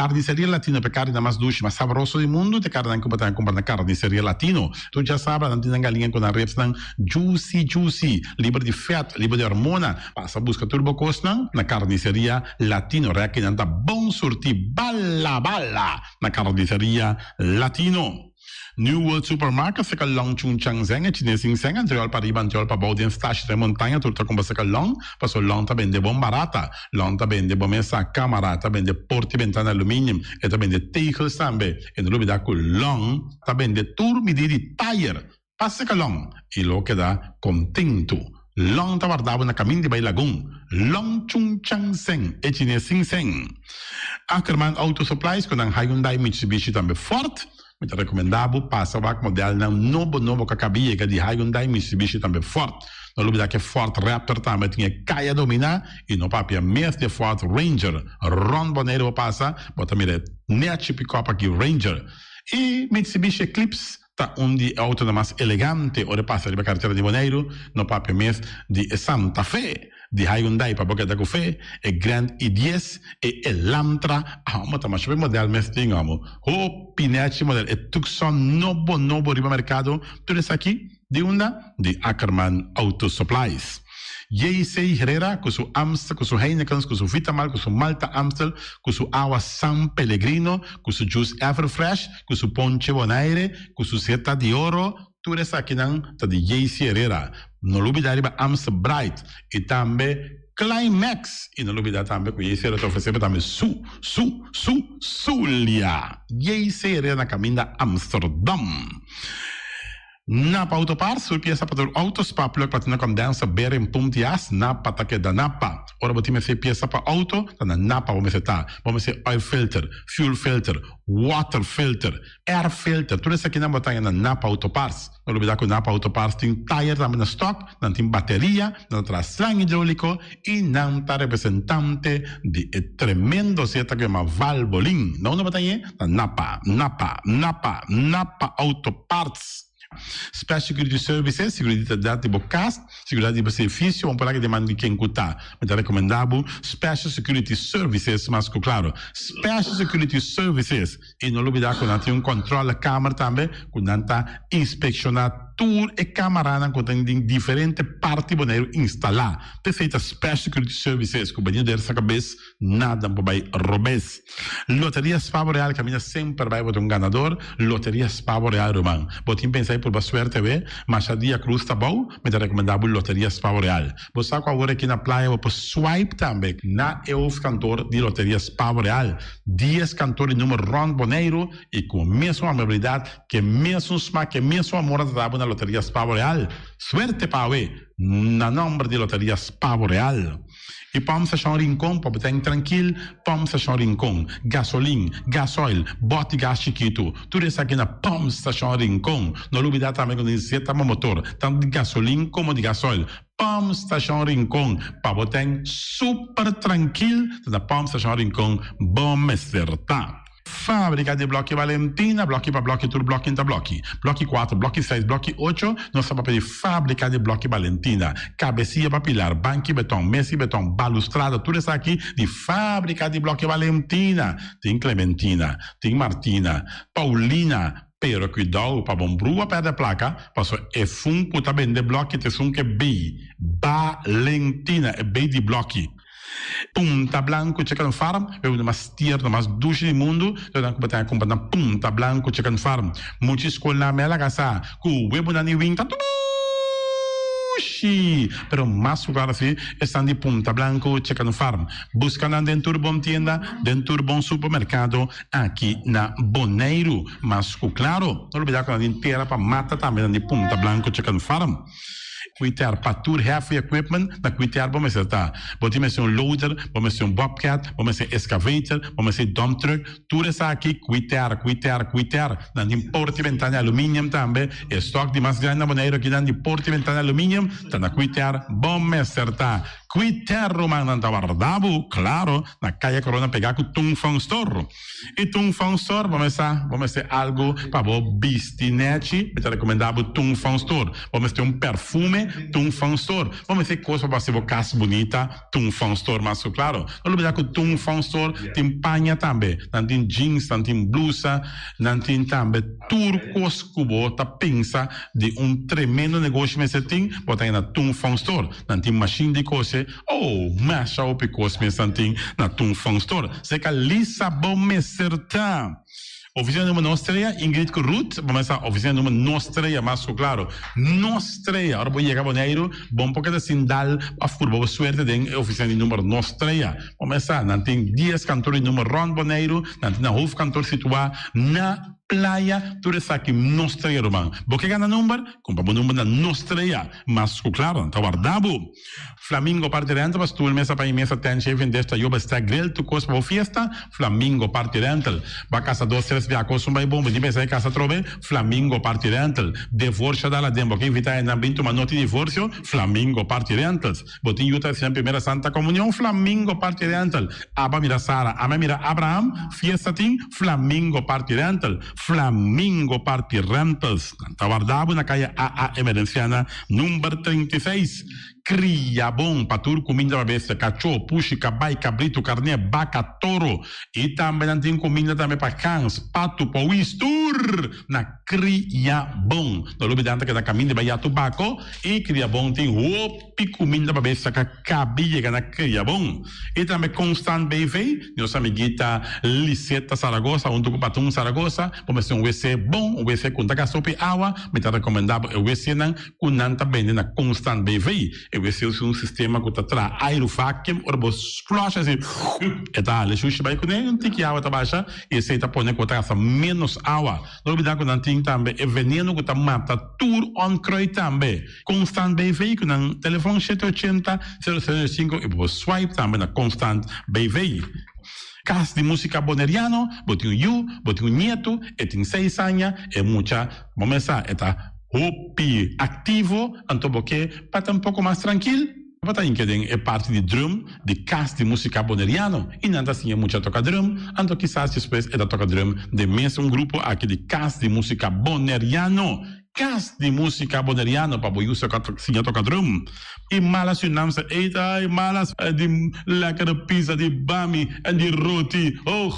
Carnicería Latino pe carne mais dulce, mais saboroso do mundo, te carne comprar na Carnicería Latino. Tu já sabe, não tem galinha com a reps não juicy, livre de fat, livre de hormona. Passa busca turbo cost na Carnicería Latino. Reque não tá bom surti bala na Carnicería Latino. New World Supermarket se ka long chung chang zeng e chinesing zeng anterior para riba anterior para baudien stash de montanha turta com se ka long passo long ta bende bom barata long ta bende bom essa camera ta bende porti ventana aluminium e ta bende tegels tambe e no lubida ku long ta bende tur midi di tire passe ka long e lo che da contento long ta guardava na camin di Bay Lagoon long chung chang zeng e chinesing zeng Ackerman Auto Supplies con ang Hyundai Mitsubishi tambe Ford. Mi recomendavo passa o modelo novo que cabia que de Hyundai Mitsubishi também forte. Não lembro que Ford Raptor também tinha caia dominar e no papel mesmo de Ford Ranger. Ron Boneiro passa, bota mire net pick-up aqui Ranger. E Mitsubishi Eclipse tá de auto mais elegante, ora passa de carteira de Boneiro, no papel mesmo de Santa Fe. De Hyundai para boca da café, e Grand i10 e Elantra, mas também o modelo mesmo tem o pinete modelo e Tucson novo riba mercado, tudo isso aqui de de Ackerman Auto Supplies. J.C. Herrera com seu Amstel, com seu Heineken, com seu Vitamal, com seu Malta Amstel, com seu Água San Pellegrino, com seu Juice Everfresh, com seu Ponche Bonaire, com seu Seta de Ouro, tudo isso aqui tá de J.C. Herrera. Não olvidar riba Amstel Bright e também Climax e não olvidar também que J.C. Herrera está oferecendo também Zulia. J.C. Herrera na caminho da Amsterdam. Napa Autoparts, sul pieza para autospa, plug platina condensa, beren puntias, Napa take da Napa. Ora botime se pieza para auto, na Napa vamos ser oil filter, fuel filter, water filter, air filter, tudo isso aqui na botanha na Napa Autoparts. Não olvidar que o Napa Autoparts tem tire também na stock, não tem bateria, não traz slang hidráulico e não está representante de tremendo seta que é uma Valvoline. Não na botanha, na Napa Autoparts. Special Security Services, seguridade de bocas, seguridade de serviço, vamos falar que demanda de quem cutar. Mas é recomendável Special Security Services, mas claro, Special Security Services, e não olvidar que não tem controle da câmara também, que não está inspecionado tour e câmara que tem diferentes partes boneiro instalar. Perfeita Special Security Services, que o banheiro dessa cabeça, nada vai robes. Loteria Spavo Real, caminha sempre vai botar ganador, Loteria Spavo Real, Roman. Botim pensar por boa suerte, mas a dia cruz tá bom, mas é recomendável Loteria Spavo Real. Você sabe agora aqui na praia, vou swipe também, na EUF cantor de Loteria Spavo Real. 10 cantores número Ron Boneiro, e com a mesma amabilidade, que mesmo smack, que mesmo amor da na Loteria Spavo Real. Suerte para na nome de Loteria Spavo Real. E vamos achar rincón, para estar tranquilo, vamos achar rincón, gasolina, gasoil, bote gás chiquito, tudo isso aqui na vamos achar rincón. Não olvidar também que necessita motor, tanto de gasolina como de gasoil. Vamos achar rincón, para estar super tranquilo, na vamos achar rincón, bom acertar. Fábrica de Blocchi Valentina, blocchi para blocchi, tudo blocchi inta blocchi. Blocchi 4, blocchi 6, blocchi 8, nossa papel de fábrica de Blocchi Valentina. Cabecinha para pilar, banco beton, mesa beton, balustrada, tudo isso aqui de fábrica de Blocchi Valentina. Tem Clementina, tem Martina, Paulina, pero cuidado para bombrua perder a placa, passo é fun puta bem de blocchi, te fun que B, Valentina, é B de blocchi. Punta Blanco Chicken Farm, é uma das tiers mais duas do mundo. Então, como tem a Punta Blanco Chicken Farm, muitas escolas me lagasa, com o web na Niwing, tá tudo. Pero mais lugar assim, estão de Punta Blanco Chicken Farm. Buscando dentro bom tienda, dentro bom supermercado, aqui na Boneiro. Mas, claro, não olvidar que a gente inteira para mata também de Punta Blanco Chicken Farm. Cuitar para tour heavy equipment, na cuitar vamos acertar. Vamos ser loader, vamos ser bobcat, vamos ser excavator, vamos ser dump truck, tudo isso aqui, cuitar. Na importe e ventana alumínio também, estoque de mais grande maneira que na importe e ventana alumínio, tá na cuitar, vamos acertar. Qui terro man na tawardabu, claro, na kaya corona pegar com tung fang store. E tung fang store, vamos ter algo para bo bistinete, me recomendado tung fang store. Vamos ter perfume tung fang store. Vamos ter coisa para ser casa bonita tung fang store, mas claro. Não lembrar que tung fang store tem panha também, não tem jeans, não tem blusa, não tem também turcos cubo, tá pensa de tremendo negócio mas tem, botar na tung fang store, não tem machine de coisa. Oh, masha o picos me santin na tung fang store. Seca Lissabon me certa. Oficina número nostra, Ingrid Ruth, vamos a oficina número nostra, mas claro, nostra. Agora vou chegar boneiro, bom porque assim dá a furba suerte de oficina número nostra. Vamos a, não tem 10 cantores número ron boneiro, não tem na hof cantor situado na playa, tudo isso aqui nostra, irmão. Porque gana número, compra o número na nostra, mas claro, tá guardado. Flamingo parte rental, mas tu mesa para mesa tem chefe desta yoba está grill tu coisa para fiesta, Flamingo parte rental. Ba casa 2 via coisa um bom, de mesa casa trobe, Flamingo parte rental. Divorcio dalla dembo, que invita em ambito uma nota de divórcio, Flamingo parte rentals. Botin yuta sempre primeira Santa Comunhão, Flamingo parte rental. Aba mira Sara, ama mira Abraham, fiesta tin, Flamingo parte rental. Flamingo parte rentals. Tá guardado na caia AA Emerenciana, número 36. Cria bom para tudo, comida para besta, cachorro, puxi, cabai, cabrito, carne, vaca, touro. E também tem comida também para cães, pato, para o istur. Na cria bom. Não olvidando que na caminho vai a tubaco. E cria bom tem roupa comida para besta, que cabia na cria bom. E também Constant BV, nossa amiguita Liseta Saragossa, um do Patum Saragossa. Vamos ter WC bom, WC com taca sopa e água. Me está recomendado o WC não, com nanta bem na Constant BV. Eu sei um sistema que está atrás, aerovacuum, ou você flush assim, e tá, ele chucha vai com ele, não tem que água tá baixa, e você tá pondo que tá menos água. Não olvidar que não tem também, é veneno que está mata tudo on croi também. Constant BV, que no telefone 780-005, e você swipe também na Constant BV. Casa de música boneriano, botinho you, botinho nieto, e tem 6 anos, e muita, vamos lá, e tá hopi ativo, então porque para um pouco mais tranquilo, para que é parte de drum, de cast de música boneriano, e não assim é muito toca drum, então quizás depois é da toca drum de mesmo grupo aqui de cast de música boneriano. Cast de música boneriano para o uso que toca drum. E malas se não se eita, e malas de lekkere pizza, de bami, e de roti. Oh,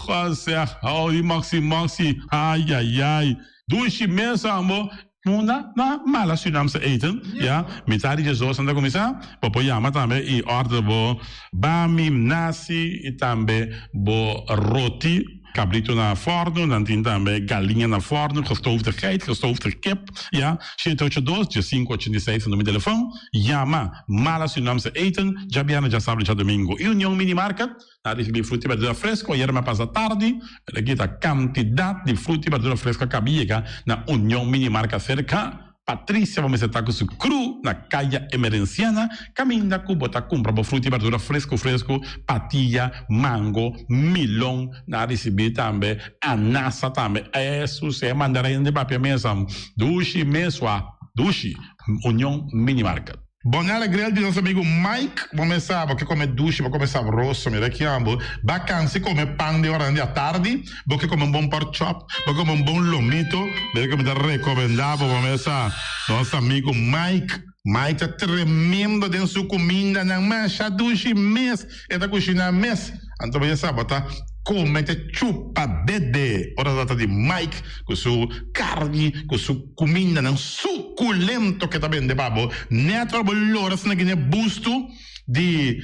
oh, de maxi, ai. Dushi mesmo, amor. Na mala se não se eten, ja, metade de zoos anda começar, papo yama também e order bo bami, nasi e também bo roti. Cabrito na forno, dan tem também galinha na forno, gestoofde geit, gestoofde kip, ja. 782-586 no meu telefone, Yama, mala Surinaamse eten, Jabiana já sabe já domingo. E União Minimarket, na recebi fruta e verdura fresco, ayer me passa tarde, aqui a quantidade de fruta e verdura fresca que havia na União Minimarket cerca. Patrícia, vamos estar com o cru na caia emerenciana, caminha com bota compra fruta e verdura fresco, patilha, mango, milão, na receber também, anassa também, isso é mandarim de papel mesmo, dushi, União Minimarket. Buon alegria di nostro amico Mike, vamos a porque come dushi, vou começar rosso, mi richiamo, vacanze come pan di ora a tardi, perché come un buon pork chop, perché come un buon lomito, perché mi da recomendavo, vamos a nostro amico Mike é tremendo dentro sua comida, não mancha dushi mês, é da cozinha mês, então vai saber, tá? Come te chupa bebê, ora data de Mike, com sua carne, com sua comida, não suculento que tá bem de babo, neto bolora, se não é busto de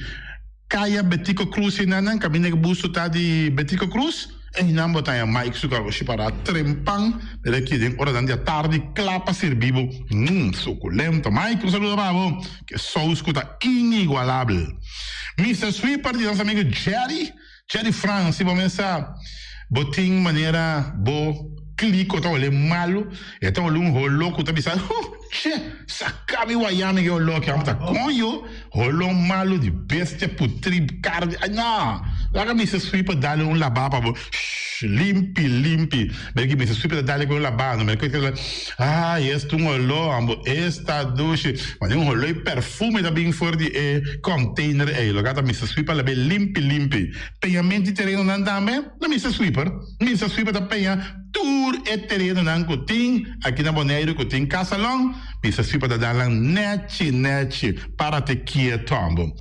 Caia Betico Cruz, e não caminha busto tá de Betico Cruz, e não botar a Mike sucar o para trempang, daqui de ora da tarde, clapa servivo, suculento, Mike, um saludo babo, que só escuta inigualável. Mr. Sweeper, de nosso amigo Jerry France, vamos a botin maneira bo clico tá olhando malo, então olhando rolo que tá pensando, sacabi wayame que olhou que tá conho, rolo malo de bestia putri carne, não, Laga mi se sweeper dale un lababa, limpi. Perché mi se sweeper dale con lababa, me que este un olor, ambo, esta douche, maar un olor perfume da bing voor die container, lo gata mi se sweeper la be limpi. Pagamenti terreno nan dame, la mi se sweeper da paya tour e terreno nan kuting, aqui na Bonaire kuting casalong, mi se sweeper da dalang nechi, para te quieto, ambo.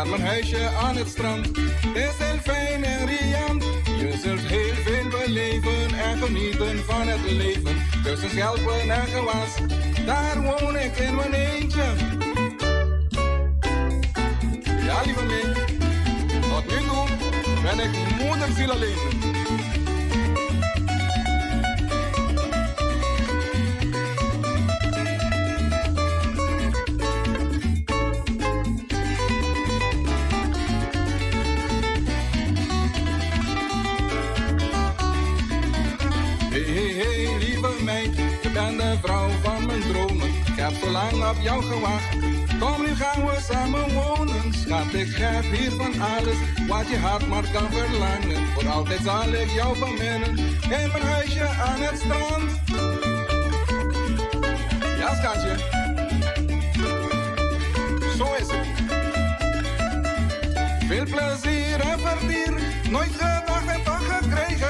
naar mijn huisje aan het strand. Is heel fijn en riant. Je zult heel veel beleven en genieten van het leven. Tussen schelpen en gewas, daar woon ik in mijn eentje. leven mee. Tot nu toe ben ik moederziel alleen. Hey, lieve meid, je bent de vrouw van mijn dromen. Ik heb zo lang op jou gewacht. Kom, nu gaan we samen wonen. Schat, ik heb hier van alles wat je hart maar kan verlangen. Voor altijd zal ik jou beminnen. In mijn huisje aan het strand. Ja, schatje. Zo is het. Veel plezier en vertier. Nooit gedacht en toch gekregen.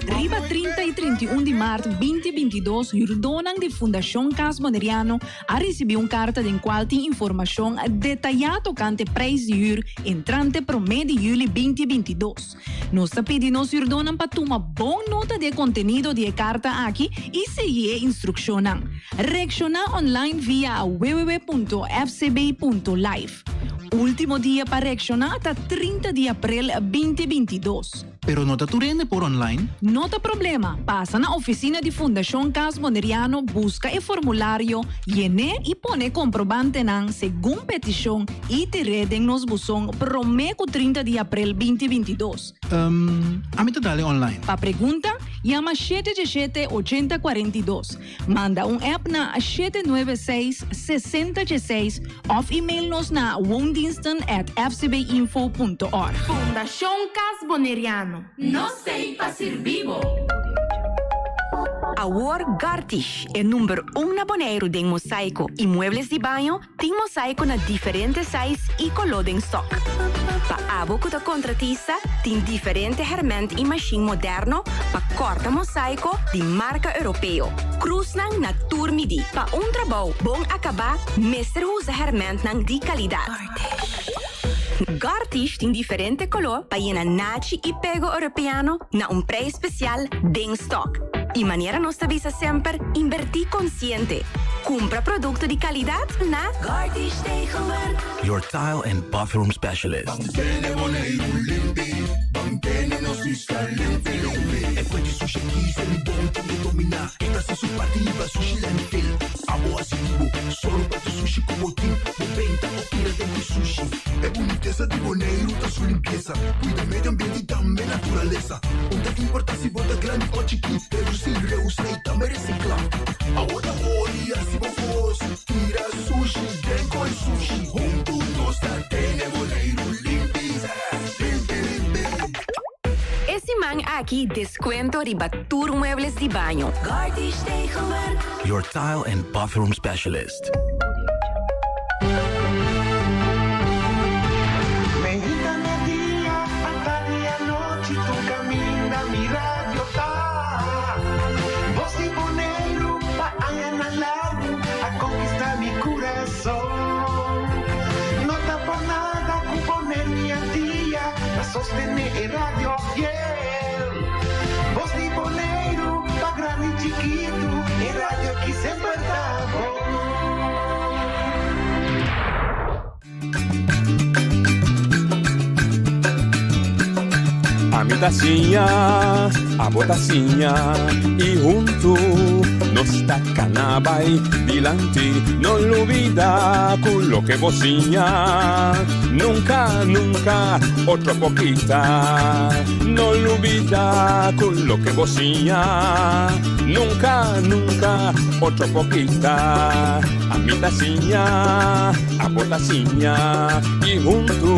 Riba 30 e 31 de março 2022, Jordonang de Fundação Cas Boneriano ha recebido uma carta em qual tem informação detalhada cante preço de huur entrante pro mês de julho 2022. Nós pedimos Jordonang para tomar boa nota do conteúdo da carta aqui e seguir a instrução. Reaccionar online via www.fcb.live. Último dia para reaccionar até 30 de abril 2022. Pero nota tu rende por online? Nota problema. Passa na oficina de Fundação Cas Boneriano, busca o formulário, llene e pone comprovante nan segundo petição e te redem nos buzón promeco 30 de abril 2022. A mim te dale online. Pa pergunta, llama 717-8042. Manda app na 796-6016 of e-mail nos na woondiensten@fcbinfo.org. Fundação Cas Boneriano. Não sei para ser vivo. Awor Gartish é número 1 na Bonaire de mosaico e muebles de banho, tem mosaico na diferentes sizes e color em stock. Para abo que contratista, tem diferente herramienta e machine moderno para corta mosaico de marca europeu. Cruz nang na turmidi. Para trabalho bom acabar, mestre usa herramienta de qualidade. Gartish tem diferente color para ir na nachi e pego europeano na preço especial de stock. E maneira nos avisa sempre invertir consciente. Compra produto de qualidade na Gartish Tegenwerk. Your tile and bathroom specialist. Bangkene Bonaire limpi, bangkene no sista limpi. E poi di sushi chi se li buon che domina. Esta se su partiva sushi lentil. Amo asivo, solo per tu sushi como team. Moventa o tira de sushi. E boniteza de Bonaire da sua limpeza. Cuida medio ambiente e também natureza. Onde que importa se bota grande ou chiquito. Reusei também reciclar. Agora olha se vos tira sushi, dengo e sushi. Junto nós da Bonaire limpi. Esse man aqui descuento ribatur muebles de banho. Gartish Tegenwerk. Your tile and bathroom specialist. Medita no dia, a tarde e a noite, tu caminha mi radio tá. Voz de Bonaire, pa allá na largo, a conquistar mi corazón. No está por nada con poner mi día, a sostener el radio fiel. Voz de Bonaire, pa grande y chiquito, el radio aquí siempre está bom. A mi tacinha, a botacinha e junto nos tacanabay dilante, no lo olvida con lo que vocinha, nunca, nunca, otra poquita, no lo olvida con lo que vocinha, nunca, nunca, otra poquita, a mi tacinha, a botacinha e junto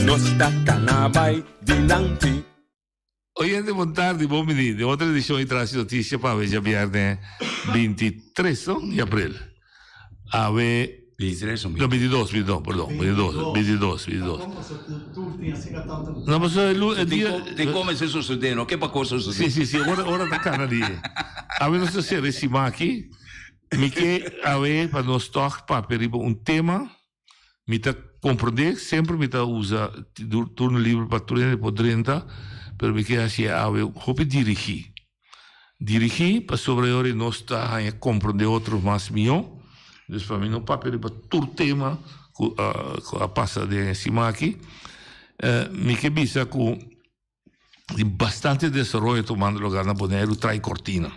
nos tacanabay dilante. Oyente, buon tardi, buon venire. Otra edición de Trans Noticias para ver viernes 23 de abril. A ver. 23 o 22, perdón. 22. No, mas el día. Tem como se suceder, não? Que para coisa suceder? Sì, ora da cara lì. A ver, non se recima aqui. Mi che a ver, para nós tocar para un tema. Mi ta compreender, sempre mi ta usa turno livre para 30 por 30. pero mi que assim hope dirigir para sobre nós está a compreender outros mais melhor. Dus para mim não papel para todo tema que passa de cima aqui. Me que bisa com bastante desenvolvimento tomando lugar na Bonaire trai cortina.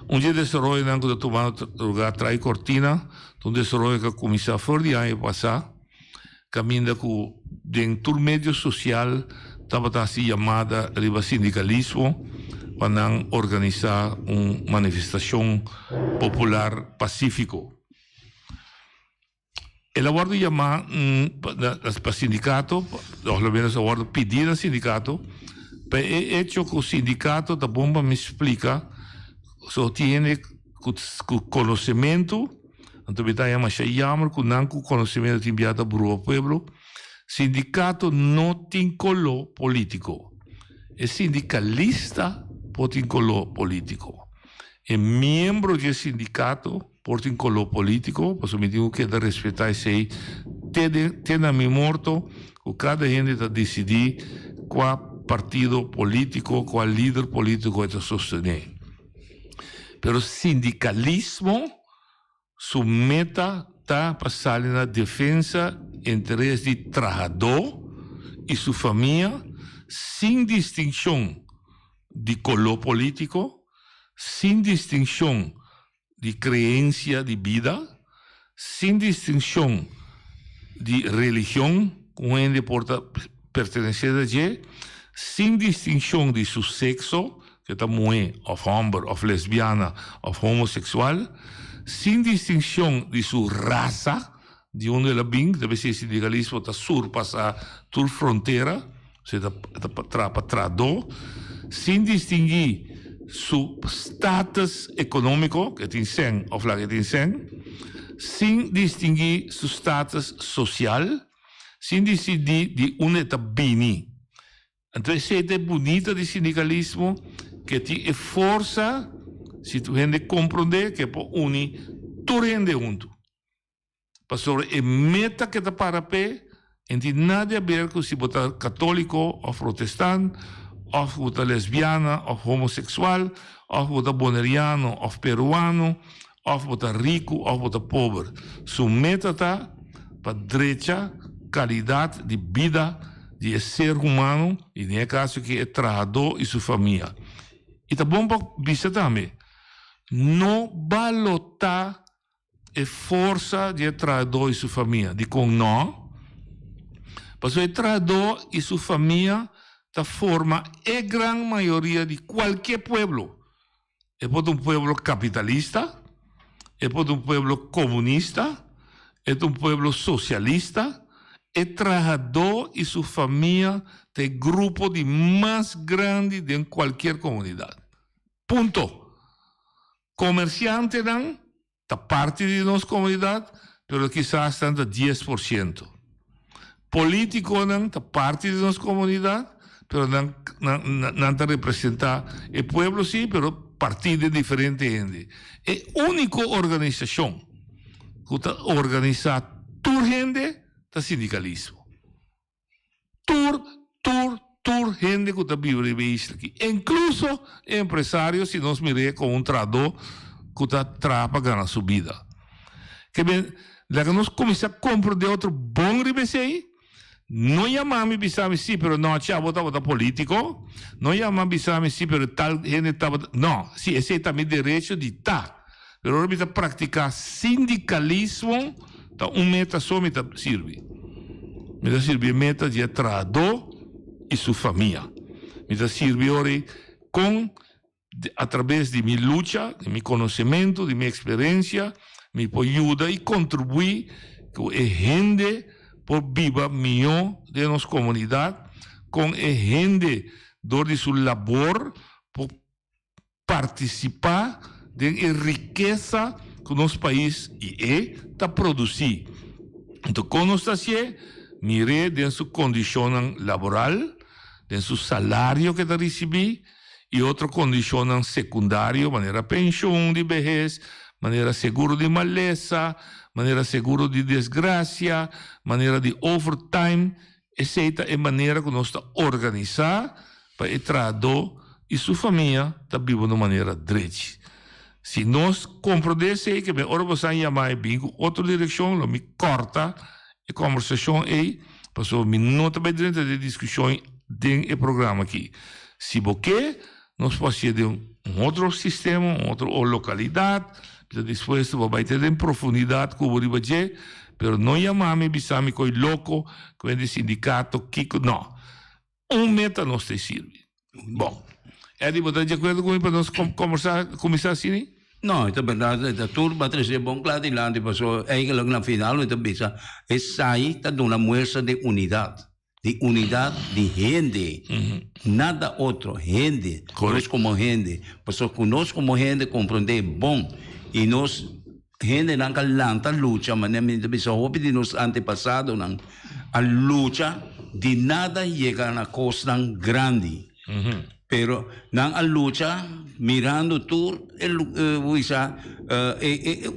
Dia desenvolvimento que tomando lugar trai cortina, desenvolvimento que começou fora de ano passado, caminha com dentro do meio social estava assim chamada riba sindicalismo para organizar uma manifestação popular pacífico. El aguardo llamar para sindicato, o lo menos aguardo pedir al sindicato, pero el hecho que el sindicato da bomba me explica, tiene conocimiento, entonces me llama llamar con conocimiento de enviado al pueblo, sindicato no tiene color político, es sindicalista por tiene color político, es miembro del sindicato por tiene color político, por eso me digo que de respetar ese, tiene a mi morto, que cada gente está decidir cuál partido político, cuál líder político está sostener. Pero sindicalismo, su meta está pasar en la defensa interés de trabajador y su familia sin distinción de color político, sin distinción de creencia de vida, sin distinción de religión, como gente porta pertenecer a ella, sin distinción de su sexo, que está mujer, o hombre, o lesbiana, o homosexual, sin distinción de su raza, de donde la bing, debe ser sindicalismo, está surpasa tu frontera, se está trado, sin distinguir su status económico, que tiene o la que tiene, sin distinguir su status social, sin distinguir de una bini. Entonces, es bonito de sindicalismo que te esforza, si tu gente comprende, que por unir tu gente junto. Para sobre el meta que te para pe, en ti nada a ver con si votar católico o protestante, o votar lesbiana o homosexual, o votar boneriano o peruano, o votar rico o votar pobre. Su meta está para derecha, calidad de vida de ser humano, y en el caso que es trabajador y su familia. Y también para visitar también, no valota a fuerza de trabajador y su familia. Digo no, porque el trabajador y su familia forma la gran mayoría de cualquier pueblo. Es por un pueblo capitalista, es por un pueblo comunista, es un pueblo socialista. El trabajador y su familia del grupo de más grande de cualquier comunidad. Punto. Comerciantes dan parte de nuestra comunidad, pero quizás están de 10%. Políticos dan parte de nuestra comunidad, pero no representa el pueblo, sí, pero partidos de diferentes gente. Es única organización que organiza tu gente, es sindicalismo. Tu gente que vive aquí. Incluso empresarios, si nos mire con un trabajador que trabaja para ganar su vida. Que bien, la que nos comienza a comprar de otro buen RBCI, no llamamos bisame sí, pero no, ya vota político. No llamamos bisame sí, pero tal gente está. No, sí, ese es también derecho de estar. Pero ahora vamos a practicar sindicalismo, un meta solo me sirve. Me sirve meta de trabajador y su familia. Me sirve ahora a través de mi lucha, de mi conocimiento, de mi experiencia, me ayuda y contribuir con gente por viva mejor de nuestra comunidad, con gente de su labor, por participar de la riqueza que nuestro país está produciendo. Entonces, con nuestra mire de su condición laboral, de su salario que recibí, y otra condición secundaria, manera pensión de vejez, manera seguro de maleza, manera seguro de desgracia, manera de overtime, essa é a maneira que nós está organizar para entrar e sua família está vivendo de maneira direita. Se nós compreendemos que me ora você chamar bingo outra direção, lo me corta a conversação aí, passou minuto para dentro da discussão dentro do programa aqui. Se você nós podemos ter outro sistema, outra localidade, depois vai ter em profundidade como riba je, pero não chamame bisami coi louco, com o sindicato Kiko, não. Meta nós te serve. Bom, Eddie, você está de acordo com para nós começar assim? Não, é verdade, a turma trazer bom claro de lá, passou, eigenlijk na final, então bisa, sai está dando uma muestra de unidade de gente, nada outro, gente, nós como gente, passou conosco como gente compreender bom, e nós, gente não calanta luta, mas nem bisa, houve de nos antepassados, a luta de nada chega na costa grande. Pero nang a lucha mirando tu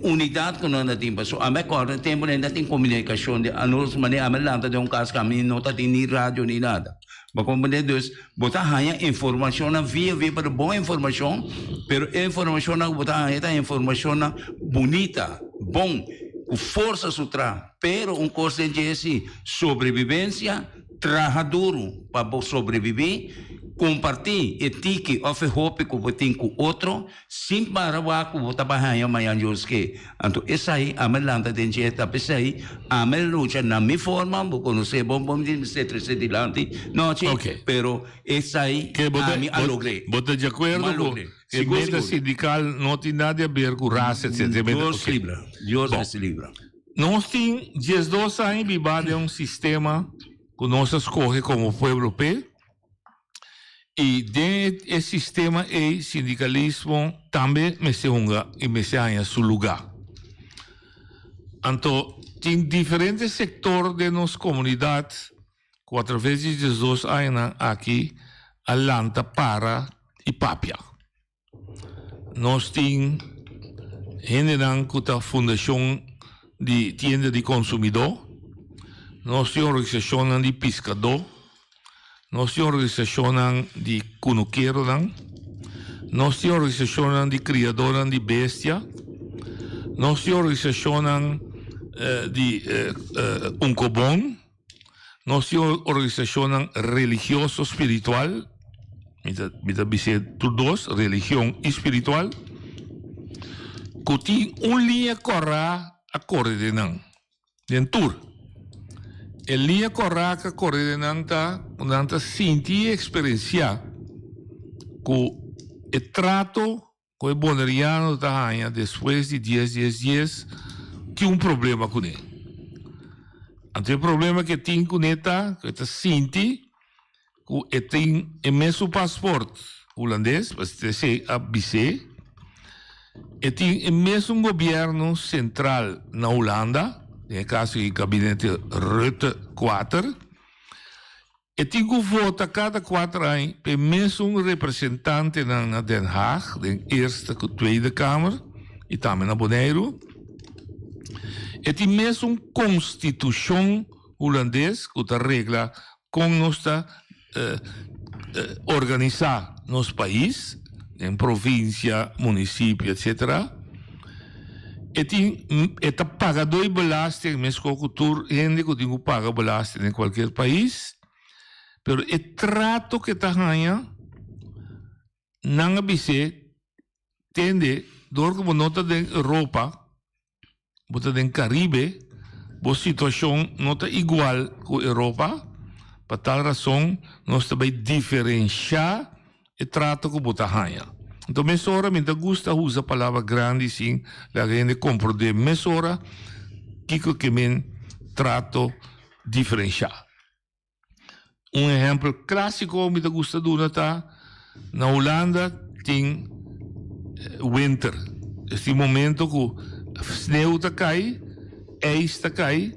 unidad ko na natin pa so ame ko na tempo na natin komunikasyon de anos mane ame lanta de un kas kami no ta ni radio ni nada ba komune dus bota hanya información na via para boa informação pero informação na bota esta informação na bonita bom o força sutra pero un coste de sobrevivência trabalhar duro para sobreviver compartir etique of hope com o outro sim para o trabalho amanhã que então essa aí a melanda de gente a pessoa aí a melucha na minha forma vou conhecer bom de ser dilante não pero essa aí a mim alogrei você de acordo que a meta sindical não tem nada a ver com raça etc. Deus se livra nós temos 12 anos vivendo um sistema que nós escolhe como povo pé e dentro desse sistema o sindicalismo também me se unga e me se ganha seu lugar. Então, tem diferentes setores de nossa comunidade que através de 12 anos aqui alanta para e papia. Nós temos a fundação de tienda de consumidor, nós temos a organização de pescador, nós temos a organização de cunuqueiro, nós temos a organização de criador de bestia, nós temos a organização de uncobon, nós temos a organização religioso espiritual, me dizer todos, religião e espiritual, que tem linha correta a coordenar, dentro. A linha correta coordenanta unanta sentir e experienciar que o trato com o boneriano da rainha depois de 10 dias tem problema com ele. Então o problema que tem com ele que está sente que tem o mesmo passaporte holandês, para ser ABC, e tem o mesmo governo central na Holanda, no caso do gabinete Rutte 4, e tem que votar cada 4 anos para mesmo representante na Den Haag, na Eerste e Tweede Kamer, e também na Bonaire. E tem mesmo constituição holandesa que regula como nós está organizar nosso país, em província, município, etc. E paga 2 belasting, mesmo que cultura, gente que tem que pagar belasting em qualquer país, pero o trato que está ganhando, não é bise, tende, dor como nota da Europa, bota da Caribe, a situação não está igual com a Europa, por tal razão, nós também diferenciar o trato que bota ganha. Então, mesora, me gusta usar a palavra grande, sim, a gente compreende mesora, que me trato diferenciar. Exemplo clássico, me gusta dar, na Holanda tem winter. Este momento que sneeuw está cai, ijs está cai.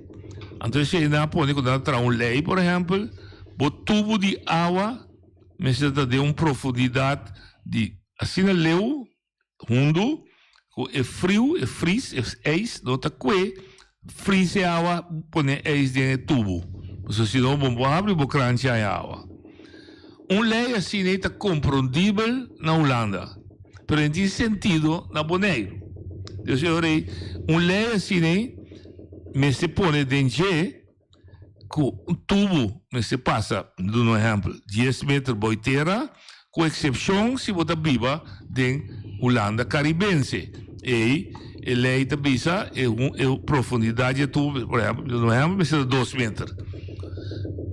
Então, se ainda pode dar um lei, por exemplo, o tubo de água, mas de uma profundidade de assim leu fundo, é frio, é fris, é ijs, não está que frise água, põe eis dentro tubo. Porque se não, vamos abrir o crânio a água. Lei assim é compreendível na Holanda, mas em esse sentido na Bonaire. Eu sei, lei assim me se põe dentro com tubo, me se passa, por exemplo, 10 metros por terra, com exceção se você viva em Holanda caribense. E a lei da bisa é profundidade de tubo, por exemplo, no exemplo, me se 2 metros.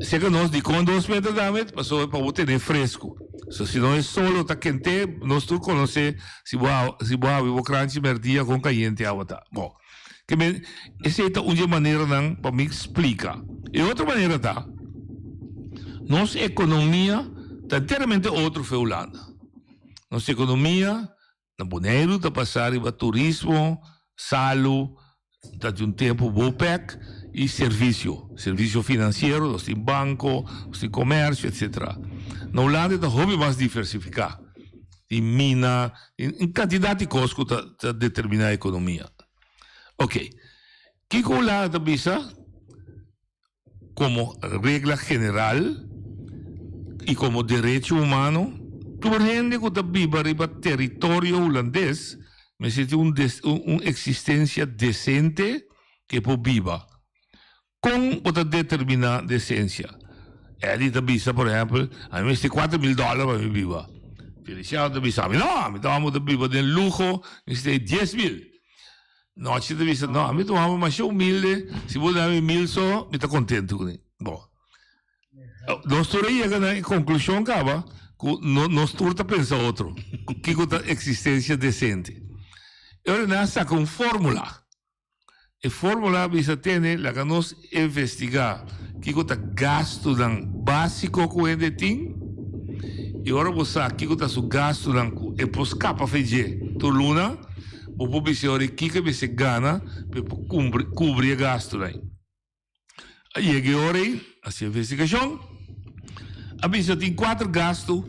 Se que nós de com 2 metros também, passou para o ter fresco. Se não é solo, está quente, nós tu conhece se boa o crunch merdia com caliente água tá. Bom, que essa é uma maneira não para me explicar. E outra maneira tá, nossa economia está inteiramente outra que a Holanda. Nossa economia na Bonaire está passar para turismo, salo, está de tempo BOPEC e serviço financeiro, tem banco, tem comércio, etc. Na Holanda está muito mais diversificado. Tem mina, em quantidade de coisas que está determinar a economia. Ok. Que com a Holanda bisa, como regra geral e como direito humano, toda gente que está viva no território holandês, mas tem uma existência decente que pode viva. Com outra determinada decência. Ele também, por exemplo, a mim tem $4,000 para me viver. Feliciano também sabe, não, me damos de viver de luxo, me tem 10,000. Não, você também sabe, não, me tomamos mais humilde, se você dá 1,000 só, me está contente com isso. Bom, nós todos chegamos na conclusão, acaba, que nós todos pensamos outro, que é existência decente. Eu não saco uma fórmula. A fórmula bisa tem la que nós investigar que é gasto básico que ele tem e agora você sabe que é o gasto e pos capa fazer tu luna o publicidade que você ganha para cobrir o gasto aí aí agora essa investigação a bisa tem 4 gastos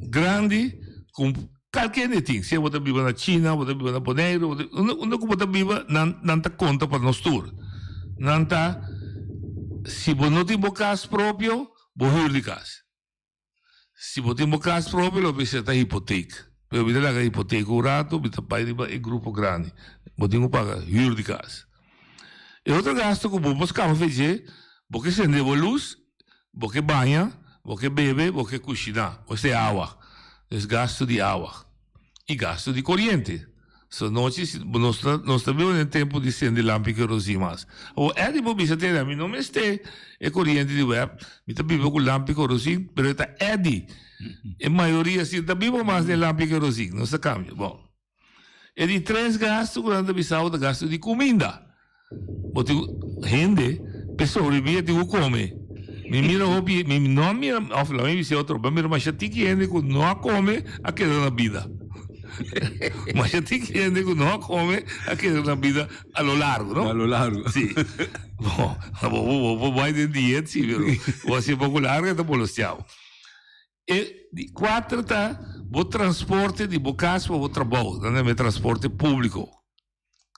grandes com qualquer ting, se você vive na China, você vive na Bonaire, onde você vive, não está conta para nós tour. Não está, se você não tem casa próprio, você hyr de casa. Se você tem casa próprio, você está hipoteca. Pero você tem hipoteca urato, você paga em grupo grande. Você tem que pagar hyr de casa. E outro gasto que você pode fazer, você acende a luz, você banha, você bebe, você cozinha, você água. Es gasto de água e gasto de corrente. So, nós estamos em tempo de acender lâmpada querosene mais. O é de boa bisa ter, a mim não me este é corrente de web, me também com lâmpada querosene, mas está é de. A maioria sim também mais de lâmpada querosene, não se cambia. Bom, é de 3 gastos quando bisao de gasto de comida. Porque gente, pessoa vivia de comer. Me mira hobby, me não mira, ao me dice outro, mas mira, mas já tem gente que não come a queda na vida. Mas já tem gente que não come a queda na vida a lo largo, não? A lo largo. Sim. Bom, vai de dieta, sim, pero vai ser pouco larga, tá bom, tchau. E 4 tá, o transporte de casa para o trabalho, não é transporte público.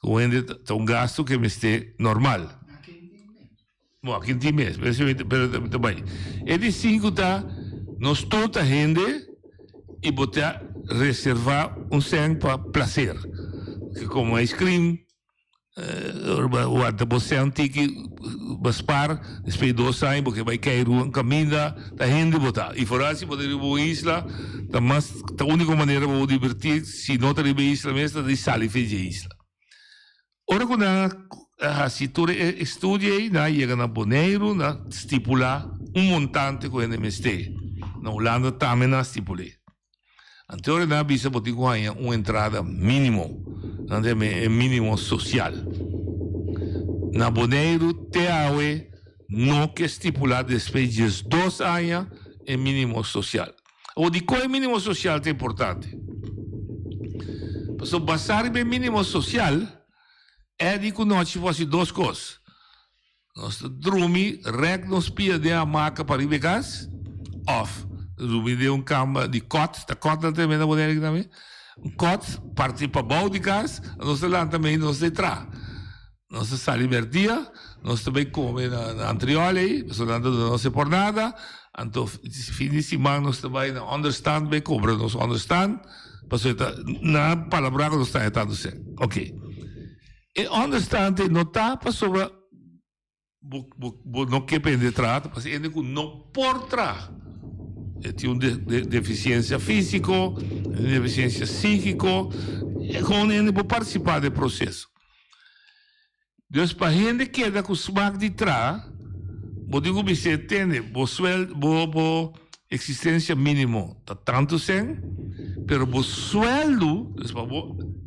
Onde tá gasto que me este normal. Bom, aqui tem mesmo, mas também. E de 5 tá, nós toda a gente e botar reservar tempo para prazer. Que como ice cream, o arte você antigo, baspar, depois 2 anos, porque vai cair uma caminha, a gente botar. E fora se poder ir para a isla, a única maneira para divertir, se não ter ido para a isla mesmo, é de sair e fazer a isla. Ora, quando se tu estudia, chega na Bonaire, estipula montante que ele meste. Na Holanda também estipula. Então, na bisa pode ganhar uma entrada mínimo, mínimo social. Na Bonaire, te não que estipular depois de 2 anos é mínimo social. O de qual é mínimo social é importante? Para basar no mínimo social, é de que nós fosse 2 coisas. Nós dormimos, nos pia de a maca para ir casa, off. Dormimos de cama de cot, a cota também na Bonaire também. Cot, parte para baixo de casa, nós lá também nos detrás. Nós saímos dia, nós também comemos na antriole, nós não se por nada, então, fim de semana, nós também na understand, bem cobra, nós understand, na palavra que nós estamos tentando dizer. Ok. E understand, não está para sobre, não que penetrar, porque ainda não por trás. Tem uma deficiência física, deficiência psíquica, e com ele pode participar do processo. Então, para a gente que queda com o smack de trás, eu digo que você tem a existência mínima, tanto sem, mas o sueldo,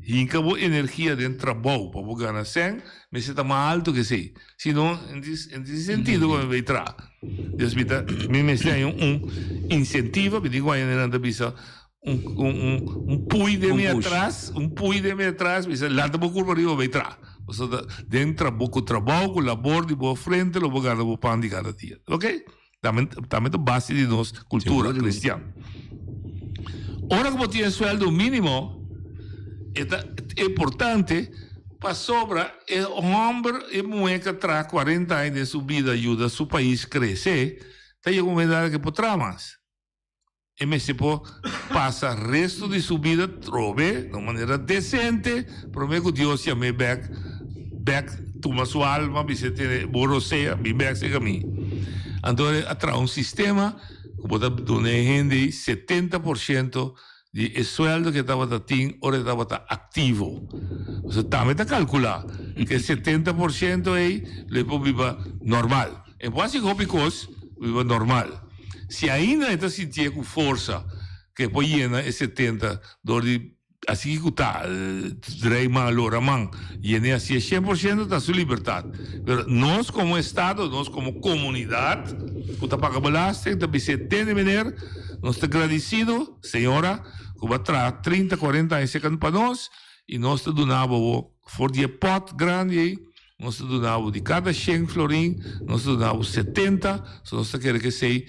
hinca a energia dentro do trabalho, para ganhar sem, mas está mais alto que sei. Senão, em esse sentido, como vai entrar. Me tem incentivo, me digo, pui de mim atrás, me diz, lá da boca por aí vai entrar. Dentro do trabalho, com o labor de boa frente, lo vou ganhar o pão de cada dia. Ok? Também a base de nossa cultura cristã. Ora que tem sueldo mínimo, é importante para sobra o homem e mulher que traz 40 anos de sua vida ajuda a seu país a crescer, tem uma idade que pode tramas. E me se pode passar o resto de sua vida trove de maneira decente, prometo que Deus chame back toma sua alma, você tem borosea, me back se caminho. Então, atrás um sistema que pode dar gente 70% de sueldo que estava tendo, ora estava ativo. Você também está calcular que 70% aí, depois viva normal. E quase que viva normal. Se ainda está sentindo com força, que pode llenar esse 70%, assim que está, dreima a mão, llena assim 100% da sua liberdade. Mas nós, como Estado, nós, como comunidade, que está pagando belasting, também se tem de maneira, nós estamos agradecidos, senhora, que vai trazer 30, 40 anos para nós, e nós te donamos, for de pot grande aí, nós te donamos de cada 100 florim, nós te donamos 70, se nós queremos que seja,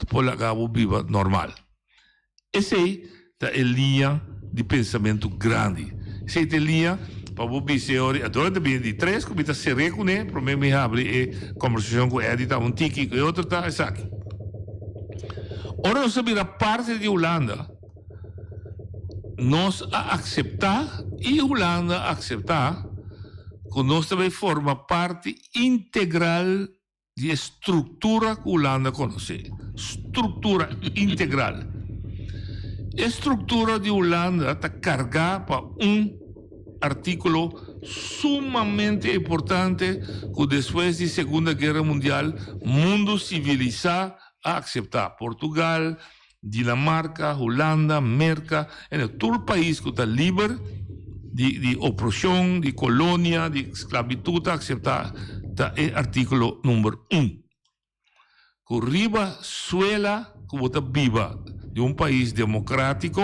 por acabo viva normal. Essa aí é a linha de pensamento grande. Essa é a linha para você dizer, agora também de 3, como está se reconhece, para mim me abre a conversação com ele, está um tiki, e outro está essa aqui. Ora, nós sabemos a parte de Holanda, nós aceitar e Holanda aceitar que nós também forma parte integral da estrutura que Holanda conhece. Estrutura integral. A estrutura de Holanda está carregada para artículo sumamente importante que depois da Segunda Guerra Mundial, o mundo civilizado a aceitar. Portugal, Dinamarca, Holanda, Merca, todo o país que está livre de opressão, de colônia, de esclavitud, aceitar é artículo número 1. Que riba suela que está viva de um país democrático,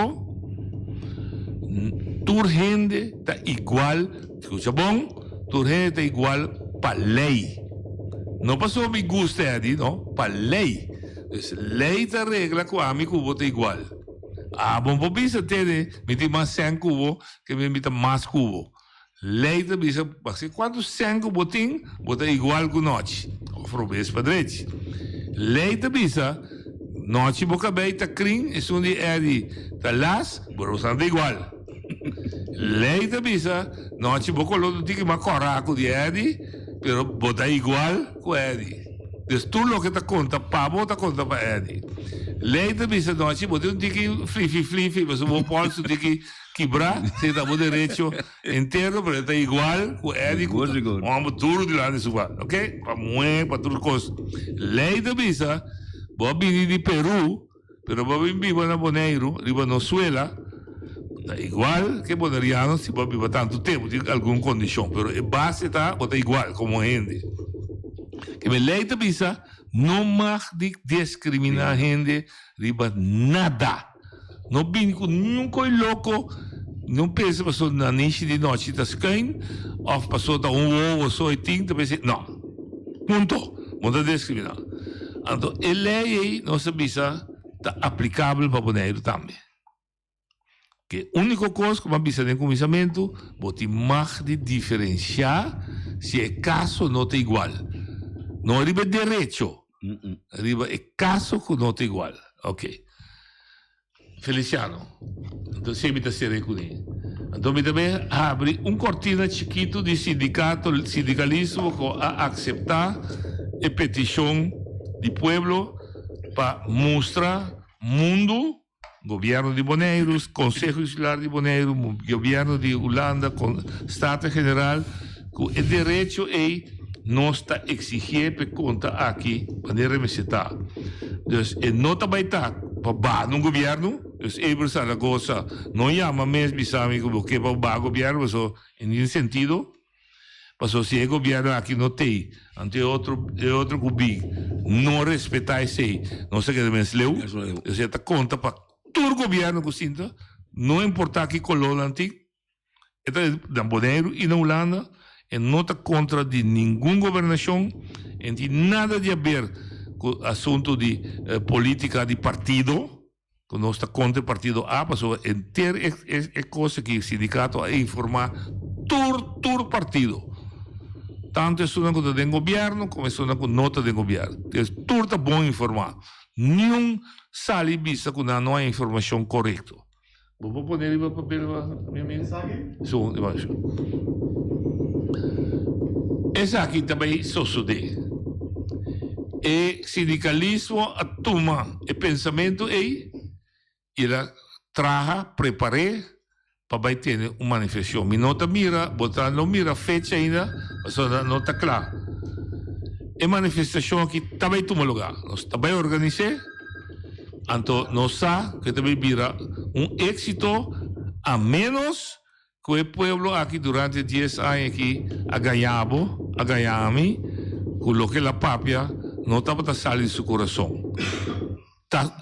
toda gente está igual, escucha bom, toda gente está igual para lei. Não passou me gusta, não, para lei. Lei da regra que a mim cubo está igual. Bom, por isso me tem mais 100 cubo que me tem mais cubo. Lei da bisa, porque quando 100 cubo tem, bota igual que noite. Ofrobes para direito. Lei da bisa, noite boca beita crin, e sundi edi, tá las, borosando igual. Lei da bisa, noite boca lo tique ma coraco di edi, pero bota igual que edi. Dus tu lo que te conta, pabo te conta para Eddie. Lei da bisa noite, bote um tique flifi, mas o pode su tique quebrar, se dá o direito inteiro, pero está igual com Eddie, vamos tudo de lá de sua, ok? Para moer, para tudo coisa. Lei da bisa, vou vir de Peru, pero vou vir vivo na Bonaire, riba na Venezuela, está igual que bonaireano, se vou viver tanto tempo, tem alguma condição, pero a base está igual como gente. Que me lei da bisa não mag discriminar a gente riba nada. Não vim com nunca louco, não pensa passou na niche de noite da skin, ou passou da ovo ou só e tinta, não. Ponto. Não discriminar. Então, a lei aí, nossa bisa, está aplicável para o Bonaire também. Que a única coisa que uma bisa de comissamento, você mag diferenciar se é caso não é igual. Não arriba direito. Arriba é caso que não é igual. Ok. Feliciano. Então, sempre está ser com ele. Então, também abre cortina chiquito de sindicalismo a aceitar a petição do povo para mostrar mundo, governo de Boneiros, Conselho Insular de Bonaire, governo de Holanda, Estado General, que o direito não está exigindo para conta aqui, para representar. Então, não vai estar para no governo, então, Zaragoza não chama mesmo, sabe, que para o governo, mas em sentido, mas se o governo aqui não tem, ante outro governo, não respeitar esse, não sei o que mais leu, você está conta para todo o governo que sinta, não importa aqui colônia antiga, é Bonaire e na Holanda, e não está contra de nenhuma governação, e não tem nada de a ver com o assunto de política de partido, que não está contra o partido A, mas é coisa que o sindicato é informar todo partido. Tanto é uma coisa do governo, como é uma coisa nota do governo. Então, tudo está bom informar. Nenhum sale vista que não há informação correta. Vou pôr o papel, minha mensagem? Sim, debaixo. Essa aqui também sucede. E sindicalismo toma o pensamento e ela traga, prepara para ter uma manifestação. Me nota mira, botar não mira fecha ainda, mas não está claro. A manifestação aqui também toma lugar. Nós também organizamos, então nós sabemos que também vira êxito, a menos que o povo aqui durante 10 anos aqui a ganhame, com o que a papia não estava a sair do seu coração.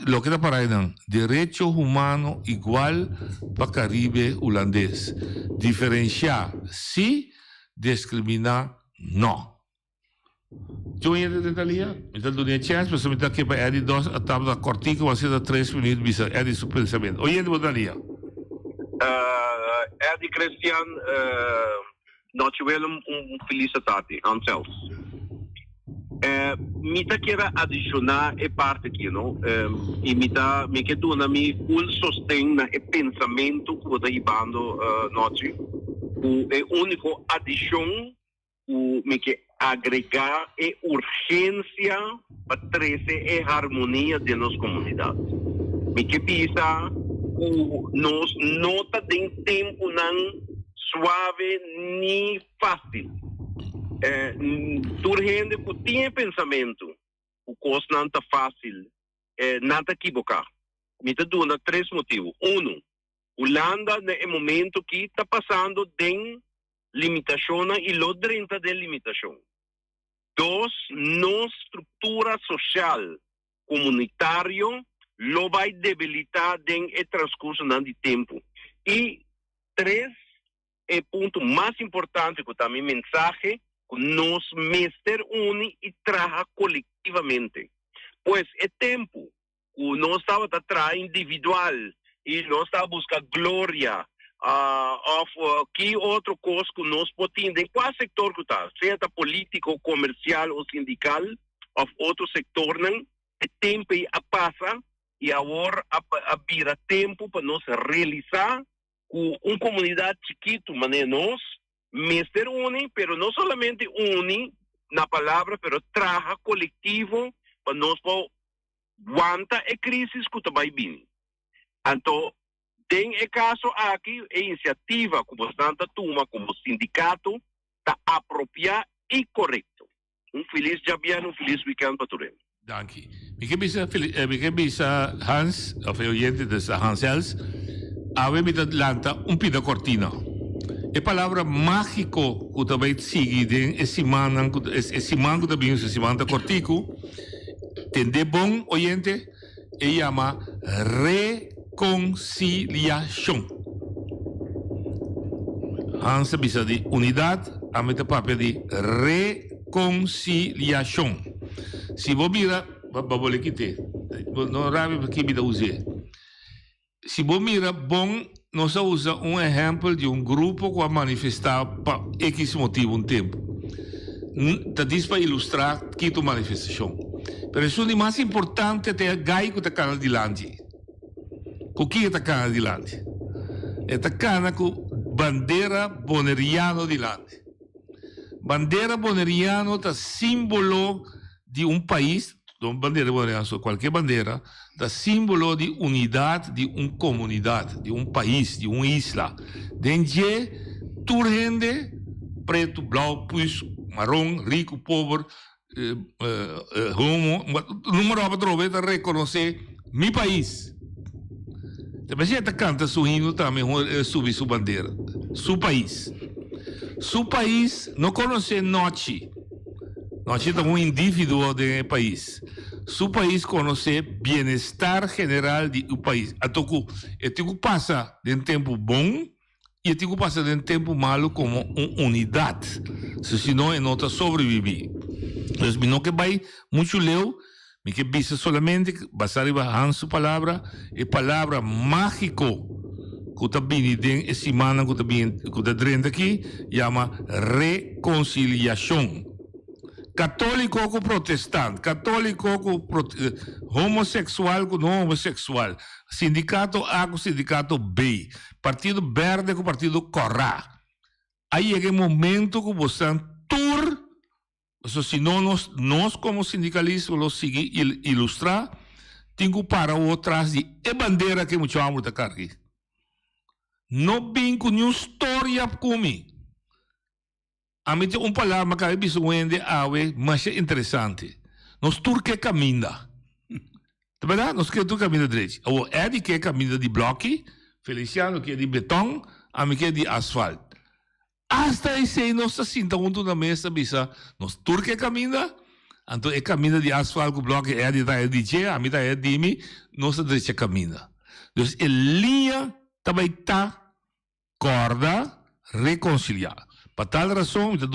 Lo que está para aí, direito humano igual para o Caribe holandês. Diferenciar, sim, discriminar, não. Eu ainda tentaria, então não tinha chance, mas eu me aqui para Eddie 2, a tábua cortica, vai ser 3 minutos, bisa Eddie seu pensamento. Oi, Eddie, botaria. Eddie Christian, nós tivemos felicidade, Ansels. Me quero adicionar a parte aqui, não? E me quer dar full sostém no pensamento que está ibando nós. A única adição que me quer agregar é urgência para trazer a harmonia de nossa comunidade. Me quer pensar que nós não tem tempo não suave nem fácil. Turgente que tinha pensamento, o coisa não está fácil, não está equivocar. Me está dando 3 motivos. 1, Holanda no momento que está passando tem limitação e lo dentro de limitação. 2, nossa estrutura social comunitária lo vai debilitar em transcurso de tempo. E 3, é o ponto mais importante que também mensagem que nós mestre une e traga coletivamente. Pois é tempo que nós estamos atrás individual e nós estamos buscando glória que outra coisa que nós podemos em qual setor que está, seja político, comercial ou sindical, ou outro setor, é tempo a passa e agora vira tempo para nós realizar uma comunidade chiquita, mas nós mestre une, pero não somente une na palavra, pero traga coletivo para nós aguantar a crise que vai vir. Então, tem o caso aqui, a iniciativa que bastante turma, como sindicato, está apropriada e correto. Feliz dia, feliz weekend para todos. Dank je. Ik heb Hans, of oyente de Hans Els, ave met Atlanta pida cortina. A palavra mágico que também sigue esse mango também esse mango cortico, tem de bom oyente, e chama reconciliação. Hans bisa de unidade, a meta papel de reconciliação. Se você mira, vou quitar, não rabe porque me dá usar. Se você mira, bom, nós usa exemplo de grupo que vai manifestar para X motivo tempo. Dat is para ilustrar que tu manifestação. Pero isso é mais importante é gai que tá cana de lande. O que tá cana de lande? É tá cana com bandeira boneriano de lande. Bandeira boneriano é símbolo de país, não bandeira boneriano, qualquer bandeira, é símbolo de unidade de comunidade, de país, de isla. Dentro tu rende preto, blau, puis, marrom, rico, pobre, homo, número a trove de reconhecer meu país. Depois você canta seu hino também, subir sua bandeira, seu país. Seu país não conhece noite. Noite é indivíduo do país. Seu país conhece bem-estar general do país. Atoku, passa de tempo bom e passa de tempo malo como unidade. Senão, não está sobreviver. Então, não que vai muito leu, me que visa solamente, basar em sua palavra, é palavra mágico. Que está vindo essa semana, que está dentro aqui, chama reconciliação. Católico com protestante, católico com homossexual com não homossexual, sindicato A com sindicato B, partido verde com partido corá. Aí é o momento que você tur, se não nós como sindicalistas lo seguir ilustrar, tenho para o atrás de bandeira que muito amo da carga. Não vem com nenhuma história comigo. A mim tem palavra que eu visto mas é interessante. Nós turque caminha. Tá verdade? Nós que tu caminha direito. O Edi que caminha de bloque, Feliciano que é de betão, a mim que é de asfalto. Hasta esse nós sinta junto na mesa bisa, nós turque caminha, então é caminha de asfalto, bloque Edi da Edi, a mim da Edi, nós direita caminha. Então, a linha também tá corda reconciliar. Por tal razão, me dá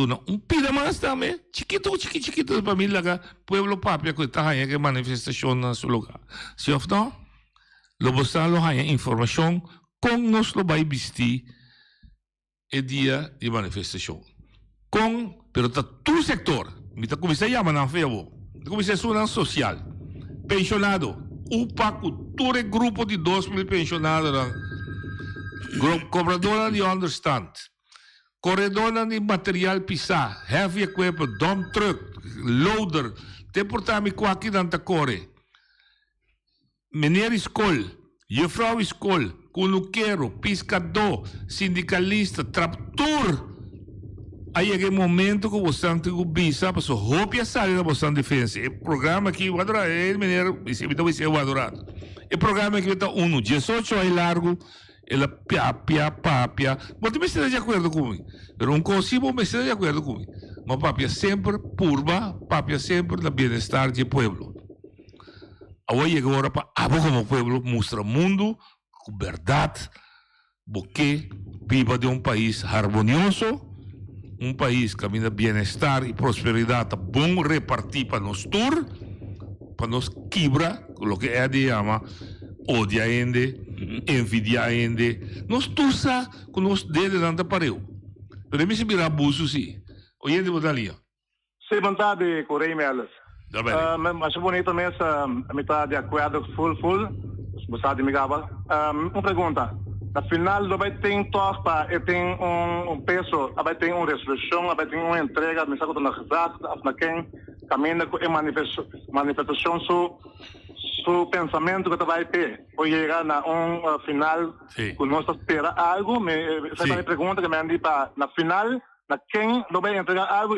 pida mais também, chiquito da família, pueblo papia que está aí que manifestação na seu lugar. Se of não, lo bostan lo hay informação com nos lo vai vestir o dia de manifestação. Pero tá todo sector, me tá começar a chamar na febo, começar a ser social, pensionado, UPA, cultura grupo de 2.000 pensionados, cobradora de understand. Corredora de material pisar, heavy equipment, dump truck, loader, te portami qua aqui danta core. Meneer escola, juffrouw escola, cunuqueiro, pescador, sindicalista, trator. Aí é o momento que você tem que bisa, para sua roupa sair da vossa defesa. O programa aqui, o adorar, meneer, vai ser o adorado. O programa aqui está 18 é largo. Ela papia. Você me está de acordo comigo? Pero um consigo me está de acordo comigo. Mas papia sempre purba, papia sempre no bem-estar do povo. Agora para como povo mostra o mundo com verdade, porque viva de país harmonioso, país que caminha bem-estar e prosperidade bom repartir para nós tour, para nós quebrar o que é de chama odia ainda, envidia ainda. Nós tursa com os dedos dando pareu. Pero me se virar abuso sim. Oye de botalia. Sem vontade, corei melas. Mas bonito mesmo, a metade de acordo full. Você de migava. Uma pergunta. Na final, vai ter torpa, tem peso, vai ter uma resolução, vai ter uma entrega, me sabe na razão, na quem caminha com manifestação seu pensamento que vai ter, ou chegar na final, que nós espera algo, essa é a pergunta que me andi para na final, na quem vai entregar algo,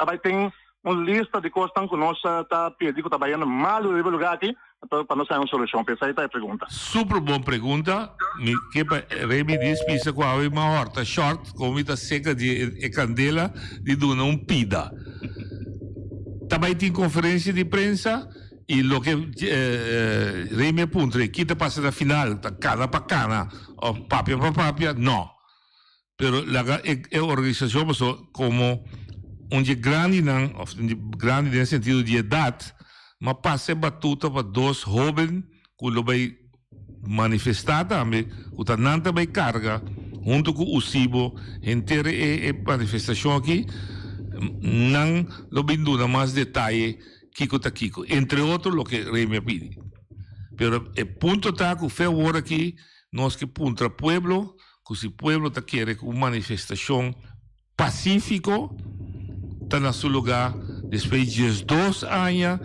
vai ter uma lista de coisas que nós está pedindo, trabalhando mal no lugar aqui, para nós ter uma solução. Essa é a pergunta. Super boa pergunta. Que Remy diz pisa com a uma horta short, comida seca de candela, de duna pida. Também tem conferência de prensa. E o que Remy apunta, que te passa na final, cada para cada, papia para papia, não. Pero a organização como grande no sentido de idade, mas passa batuta para dois jovens que vai manifestar também, que não vai carga, junto com o CIBO, inteira a manifestação aqui, no lo binduna más detalle Kiko ta Kiko, entre otros lo que Rey me pide. Pero el punto está que fue ahora aquí, no es que punta pueblo, que si pueblo te quiere una manifestación pacífico, está en su lugar, después de 2 años,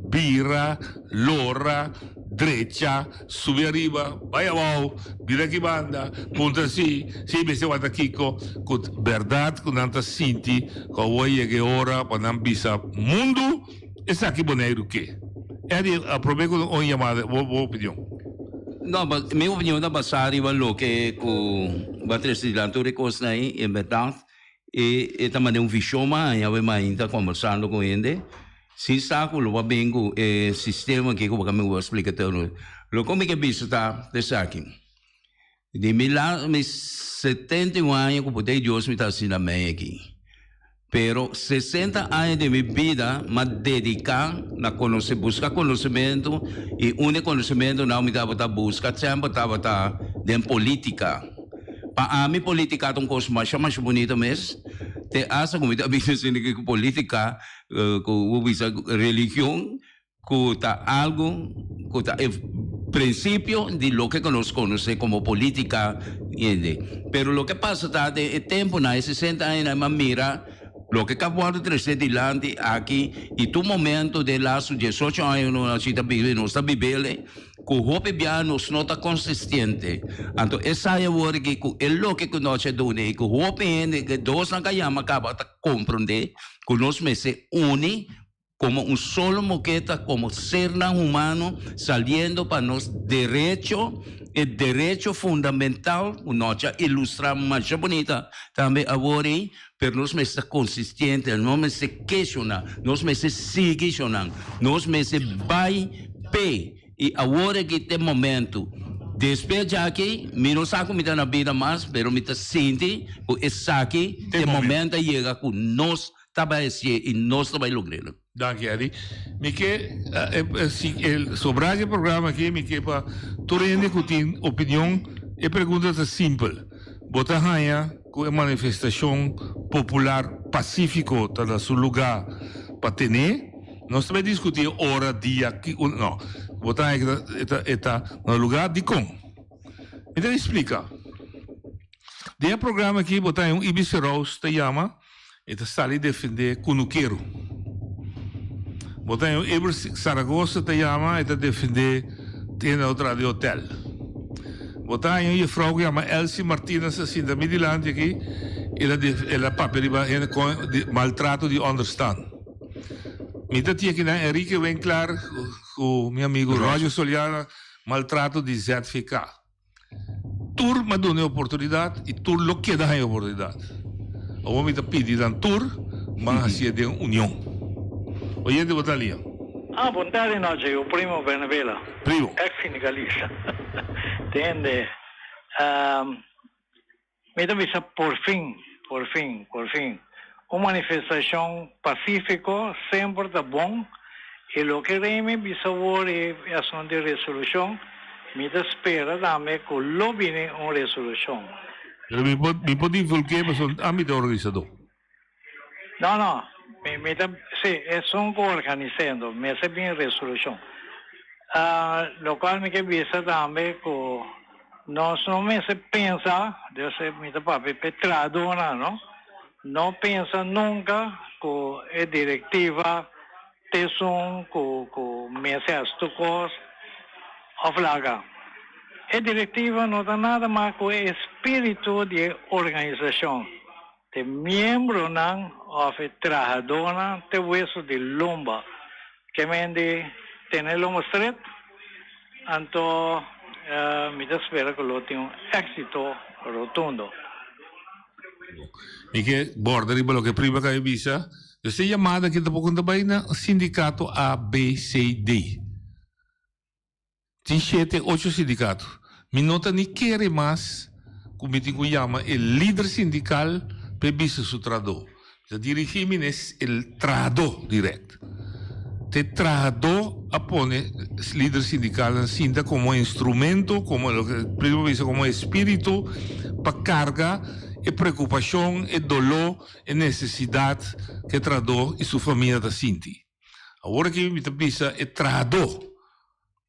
birra, lora, derecha, sube arriba, vaya abajo, mira aquí banda, punta así, sí, me se va a Kiko, con verdad, con tanta sinti, que hoy llegue ahora, para no visa mundo, es aquí bonero que. Aprovecho con una llamada, opinión. No, mi opinión es basada en lo que va presidente recursos ahí, en verdad, y también un visión más, ya vemos ahí, está conversando con él. Si saco, lo va bien con el sistema que como me voy a explicar todo. Lo que me he visto está de aquí. De mis 71 años, como de Dios me está haciendo aquí. Pero 60 años de mi vida me dedicar a buscar conocimiento y un conocimiento no me estaba buscar siempre estaba en política. Para mí política es una cosa más bonita mesmo. Te hace como te dice que política, con religión, con algo, con el principio de lo que nos conoce como política. Pero lo que pasa está de tiempo, en 60 años, me mira. Lo que acabó de crecer delante aquí, y tu momento de los 18 años, no está viviendo, que o hope bianos não está consistente. Então, essa é a hora que é o que nós fazemos, que o hope que dois não ganhamos, acaba de compreender, que nós se une como solo moqueta, como ser humano, saliendo para nos derecho, el derecho fundamental, nós ilustramos mais bonita, também agora, pero nós se consistente, nós se questiona, nós se sigue questionando, nós se vai pé, e agora que tem momento, depois de aqui, me não sabe como está na vida mais, pero me sente, que esse aqui, tem momento chega com nós trabalhar e nós trabalhar lograr. Dank je, Eddie. Mike, sobre el programa aquí, Mike, para tu rende que tiene opinión, y pregunta es simple. Vota haya con manifestación popular pacífico en su lugar para tener, no se va a discutir hora, día, no. Vota está en el lugar de con. Me te explica. De programa aquí, vota un Ibiza Rose, te llama, y te sale a defender Cunuquero. Botar Eber Zaragoza te llama e te defender tiene otra de hotel. Botar uma vrouw que chama Elsie Martinez assim da Midland aqui, ela paperiba com maltrato de understand. Mita tinha que na Enrique Winkler, o meu amigo Roger Soliana, maltrato de ZFK. Tur me dá oportunidade e tur lo que dá oportunidade. O homem te pede dan tur, mas assim de união. Oyente Botalia. Buongiorno noche, io primo Benevela. Primo. Ex sindicalista. Entende? Me avisa por fin, una manifestación pacífica siempre está bom. Y lo que me avisa ahora es una resolución. Me espera también que lo viene una resolución. Pero mi può dire che sono ambito organizzador. No. Sí, son organizando, me hace bien resolución. Lo cual me avisa también que no me se piensa, desde mi papá Petradona, no piensa nunca que es directiva, te son que me hace estucos o flaga. Es directiva no da nada más que espíritu de organización. De miembro of trabajadora de hueso de lomba que me de tener lomo stret anto me espera que lo tenga un éxito rotundo. Miche border lo che prima che avvisa questa chiamata che dopo conta baina sindicato ABCD 7, 8 sindicato mi nota ni quiere más come ti chiama il leader sindical per visto su trado. El dirigimiento es el trado directo. Te trado apone líder sindical en cinta como instrumento, como lo que primero dice, como espíritu para carga e preocupação, e dolor, e necessidade que traduz e sua família da sinti. Agora que me pensa é traduz,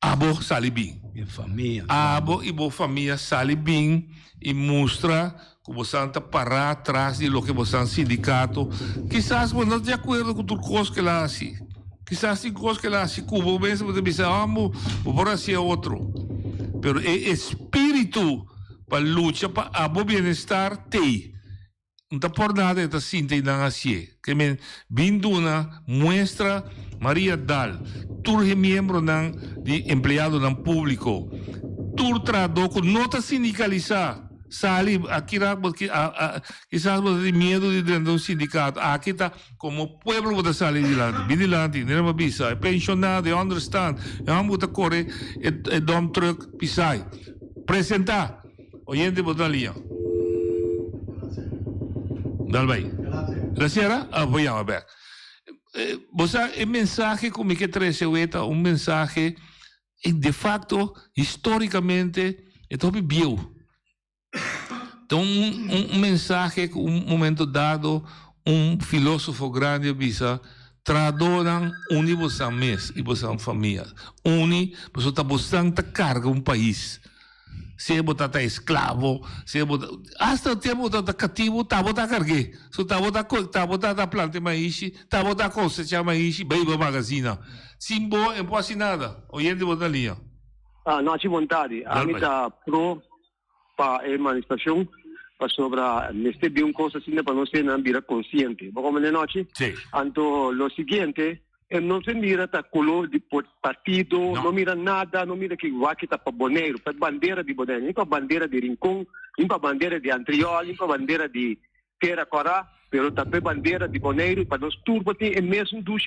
abo sali bem. Minha família. Abo e boa família sali bem e mostra que você está parar atrás de lo que você é sindicato. Quizás você não está de acordo com tudo coisa que ela assim. Quizás tem coisas que ela se cubo, mesmo você pensa, amo, por assim é outro. Pero é espírito para luta, para abo bem-estar, tem. Não está por nada, está sinta e não assim. Que me binduna mostra Maria Dal, tur é membro de empregado não público, tur tradutor, não está sindicalizado. Sali, aqui quizás você tem medo de dentro do sindicato. Aqui está como pueblo você sair dilante, vigilante, não é bisa, é pensionado, é understand, é amo que corre, é dom truck pisai. Presentar, oyente botalia. Dal bem. Gracias. Apoiamos bem. Você é mensagem como que traz mensagem de facto historicamente é todo bio. Então, mensagem que momento dado, filósofo grande bisa tradoram uni você mes e você família. Uni, você está buscando carga país. Se você está escravo, se você hasta o tempo está cativo, está botando carga. Se está botando planta mais, está botando cosecha mais, bebe magazina. Simbo, não pode nada. Oyente botar linha. Não tinha vontade. A mim está pro para a manifestação, para sobre neste bem coisa assim para nós ser não virar consciente. Como na noite, então o seguinte, não se mira tá color de partido, não mira nada, não mira que vai que tá para Bonaire, para bandeira de Bonaire, nem para bandeira de Rincón, nem para bandeira de Antriol, nem para bandeira de Terra Corá, pero também bandeira de Bonaire para nós turbo tem é mesmo dos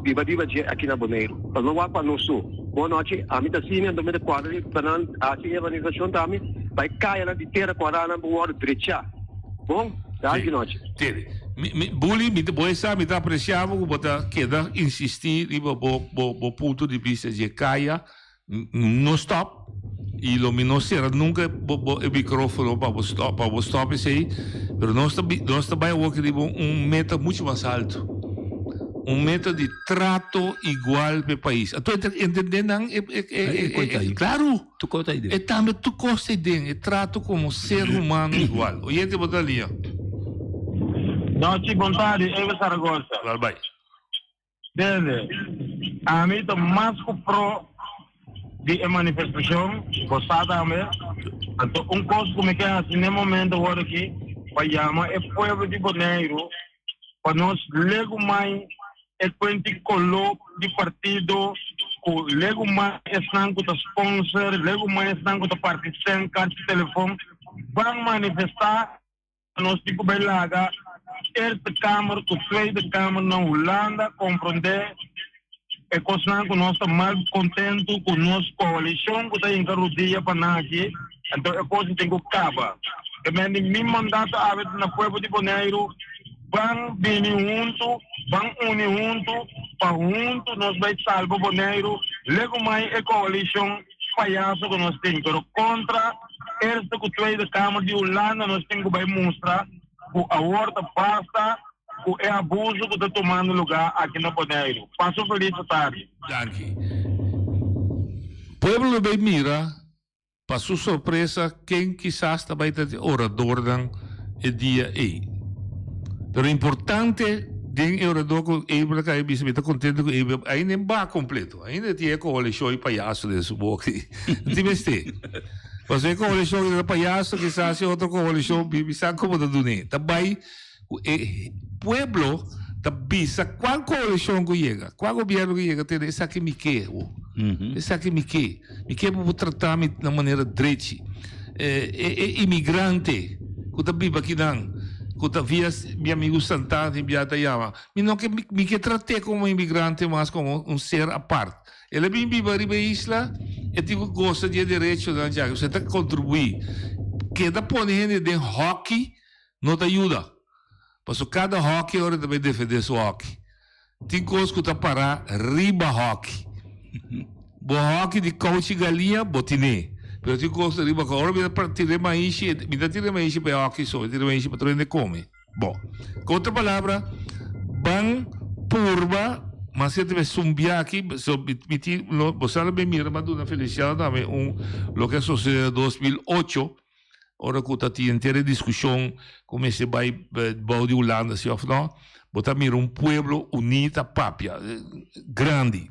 diva aqui na Bonaire. Para não para nós boa noite, a mim tá assim, ando me de quadra, para a assim a organização também vai cair na de Terra Corá na boa direita. Bom, boa noite. Bully, me está apreciando, botar queda insistir e o ponto de vista de caia, não stop. E lo menos será nunca o micrófono para o stop aí, mas nós também vamos meta muito mais alto. Meta de trato igual para o país. Tu entendendo? Claro. Tu conta ideia. É também tu conta ideia. É trato como ser humano igual. Oyente botar linha. Não tive vontade, eu Saragossa. Vai. Desde a mim estou mais pro de manifestação, gostada também. Então, coisa como que é assim, no momento agora aqui, para chamar o povo de Bonaire, para nós lego mais quanti colo de partido, lego mais estão com o sponsor, lego mais estão com o partido, carta de telefone, vão manifestar, nós tipo belaga, esta Câmara, com a Tweede Câmara na Holanda, compreender, e coisa que nós estamos mais contentes com a nossa coalição, que está em carrodia para nós aqui, então a coisa tem que acabar. E meu mandato é na povo de Bonaire, vão vir junto, vão unir junto, para junto nós vamos salvar Bonaire, lego mais a coalição palhaço que nós temos, mas contra esta cultura da Câmara de Holanda nós temos que mostrar que a horta basta, que é abuso que está tomando lugar aqui na Bonaire. Passo feliz tarde. Danke. Pueblo bem mira, para sua surpresa, quem quizás também é orador é dia aí. Pero importante den orador que ele que ele está contente que ele ainda não vai completo, ainda tem coalição e palhaço desse boca. Não veste? Você coalição de palhaço que se hace outra coalição bisa como da dunia. Também pueblo da bisa qual coalição que chega, qual governo que chega tem essa que me quer, essa que me quer por tratar de maneira direita. Imigrante que tá vivo aqui não que via meu amigo Santana em Biatayama, não que me que tratei como imigrante, mas como ser à parte. Ele vem viver na isla e tipo gosta de direito da gente, você está contribuir. Que da ponendo de hockey não te ajuda. Porque cada hockey hora também defender seu hockey. Tem coisa que tá para riba hockey. Bo hockey de coach galinha botine. Pero ti costa riba ka ora mi partire mais, mi da tire mais pe aqui so, tire mais para trene come. Bom. Com outra palavra, ban purba, mas se deve sumbia aqui, so miti lo posala be mira maduna feliciana dame lo que sucedeu 2008. Ora que está inteira discussão como se vai bau de Holanda, se ou não, botar mira pueblo unido, papia, grande.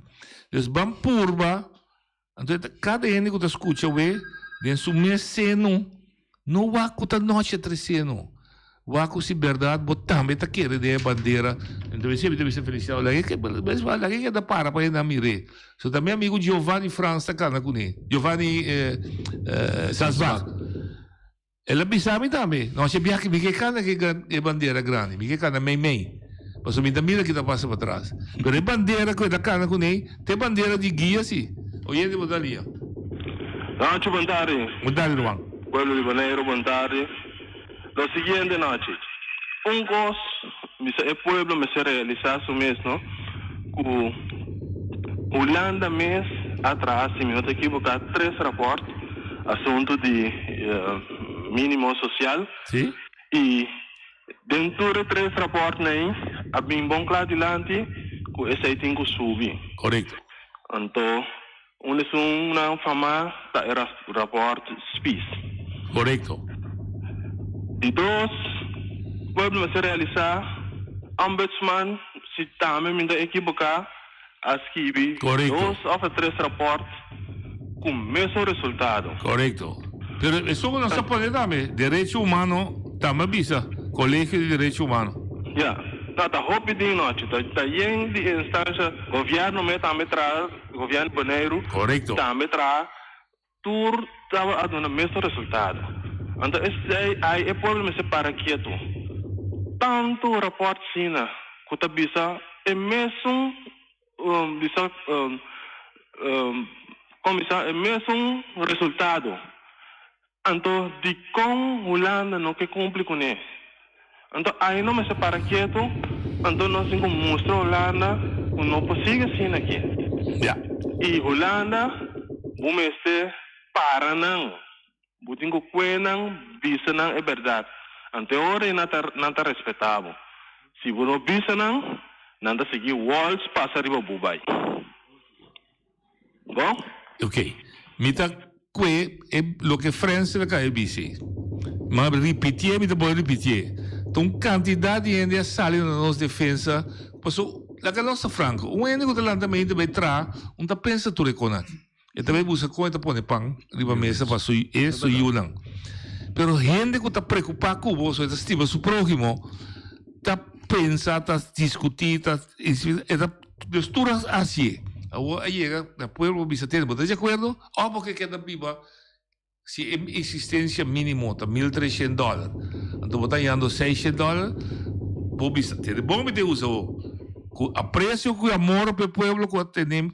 Então, ban purba, então cada ene que escuta we, den su meseno, não vai que tá noite treceno. Waku si verdade, botam beta querer de bandeira. Então sempre deve ser feliciado. Lá que mas lá que da para na mire. So também amigo Giovanni França cana com ele. Giovanni Sasva. Ela bisami também. Não se bia que me cana que bandeira grande. Me cana mei. Passo me da mira que tá passa para trás. Pero é bandeira que da cana com ele, tem bandeira de guia sim. Oye de botalia. Não, te mandare. Mudar Juan. Pueblo de Bonaire mandare. Lo siguiente noche, gozo, el pueblo me se realiza su mes, ¿no? Holanda mes atrás, si me no te equivoco, 3 reportes, asunto de mínimo social. Sí. Y dentro de 3 reportes, había un buen claro adelante, que ese tem que subir. Correcto. Entonces, una fama era rapport SPIS. Correcto. De 2, pueblo se realizar, ombudsman, si também me equivocar, escrever 2 ou 3 reportes com o mesmo resultado. Correcto. Pero eso no se puede darme. Derecho humano, también visa. Colegio de Derecho Humano. Ja, dat is rapidinho, noite. Dat is de instância, governo me também traz, governo Bonaire. Correcto. Também traz, tur estava a dar o mesmo resultado. Então, aí é problema se para quieto. Tanto rapport sina, que tá bisa, é mesmo, bisa, como isso, é mesmo resultado. Então, de com Holanda não que cumpre com ele. Então, aí não me se para quieto, então nós temos que mostrar Holanda, que não possível assim aqui. Yeah. E Holanda, vamos ser para não. Butingo kuenang bisa nang é verdade. Ante ora não tá respeitável. Se você não bisa nang, não tá seguir walls passa riba bubai. Bom? Ok. Mita que é lo que França vai é bici. Mas repetir, mita pode repetir. Então, quantidade de gente sale na nossa defesa. Passou, lá que nossa Franco, único que lançamento vai trazer, tá pensa tudo econômico. E também busca coisa para pôr pão riba mesa para isso e o não. Pero gente que está preocupada com você, está estima seu próximo, está pensando, está discutindo, está mistura assim. Agora chega, depois o bisateiro, está de acordo? Ou porque queda viva, se existência mínima está $1,300, então está ganhando $600, o bisateiro. Bom me usa o apreço que o amor para o povo que tem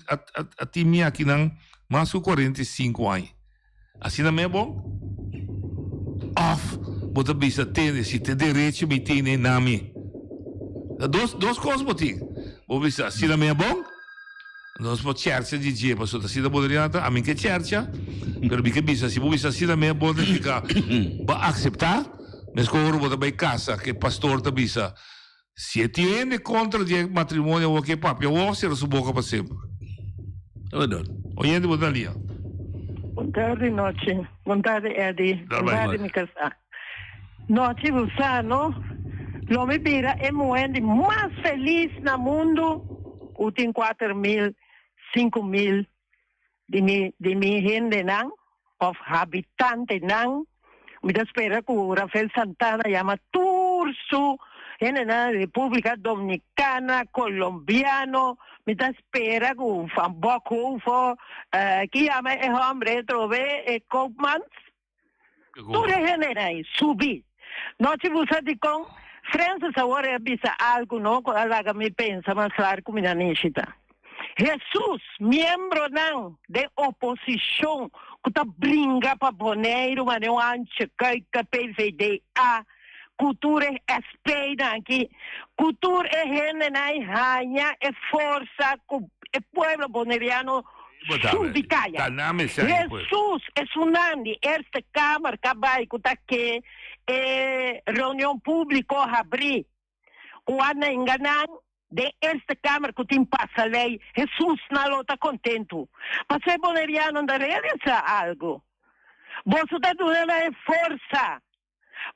a time aqui não mais de 45 anos. Assim não é bom? Off, você bisa ter, se tem direito, me tem em nome. Duas coisas, botinho. Você bisa, assim não é bom? Nós podemos cercar de dia, mas assim não poderia estar, a mim que cerca, mas me que bisa, se você bisa, assim não é bom, fica, vai aceitar, mas quando você vai casa, que pastor te bisa, se tiene contra de matrimônio ou que papo, eu vou ser a sua boca para sempre. Oyendo Botalia. Boa tarde, noite. Boa tarde, Eddie. Boa tarde, Mikasa. Noite, Gusano. Lo me mira, é moendo mais feliz no mundo. Eu tenho 4.000, 5.000 de minha gente, não? Of habitantes, não? Me espera que o Rafael Santana chama Turso. En la República Dominicana, colombiano, me espera que un famboco, que llama el hombre, trove, Kaufman. Tú regeneras, subí. No te buscas de con, França ahora avisa algo, no, que me pensa más claro que me necesita. Jesús, miembro não de oposição, que está brinca para Bonaire, mas não antes que PVDA. Cultura é espelha aqui. Cultura é gente na rainha, é força que o povo boneriano Subicaya. Jesus es unandi, Eerste Kamer, kabay, kutake, reunião pública, abri. O ano enganang, de Eerste Kamer, kutim passa lei, Jesus não está contento. Mas se boneriano não realiza algo. Você está dando força.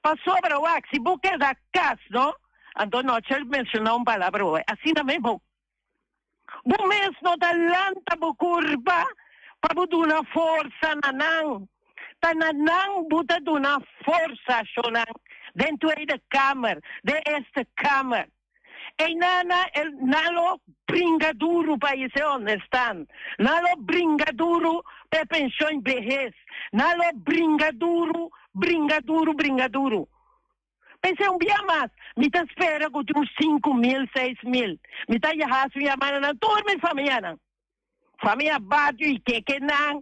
Para sobra o se você da casa, não? Então, não se mencionou uma palavra, assim também vou. O mês não dá lanta bo curva, para dar uma força nanang. Ta nanang buta dar uma força, shonang, dentro da Câmara, de esta Câmara. E nalo bringaduro para isso onde estão. Nalo bringaduro para pensão vejez. Nalo bringaduro. Pensei dia mais. Me tá espera com uns 5.000, 6.000. Me tá jahas minha mana na turma e família. Família bate e que não.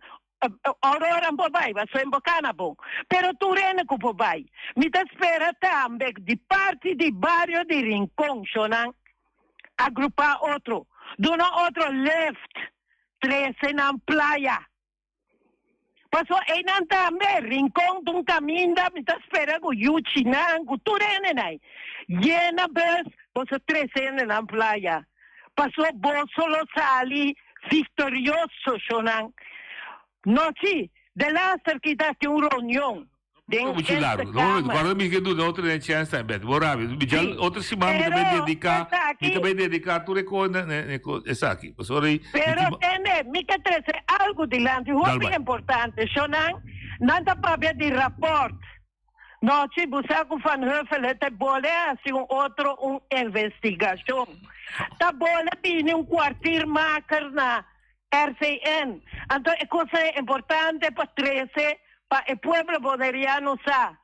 Aurora não vai, vai ser embocana bom. Pero tu rene que vai. Me tá espera também de parte de bairro de Rincón, Shonan. Agrupar outro. Dona outro left. 13 na playa. Passou aí não também. Rincón de caminho, me tá esperando o Yuchinan, o tu rene nai. Llena vez, você 13 na playa. Passou solo sali victorioso, Shonan. Noci, dell'altro che dà una riunione. Guarda-me que do outro nem tinha essa bet. Boravi, outra semana me também dedicar tudo essa aqui. Pero tene, mica trece algo de lá, muito importante. Shonan, nada para ver de rapport. Noci, Busaco Van Heuvel, te bole assim outro investigação. Tá bole bine quartier maker na RCN. Então, é coisa importante para 13, para o povo boderiano sa.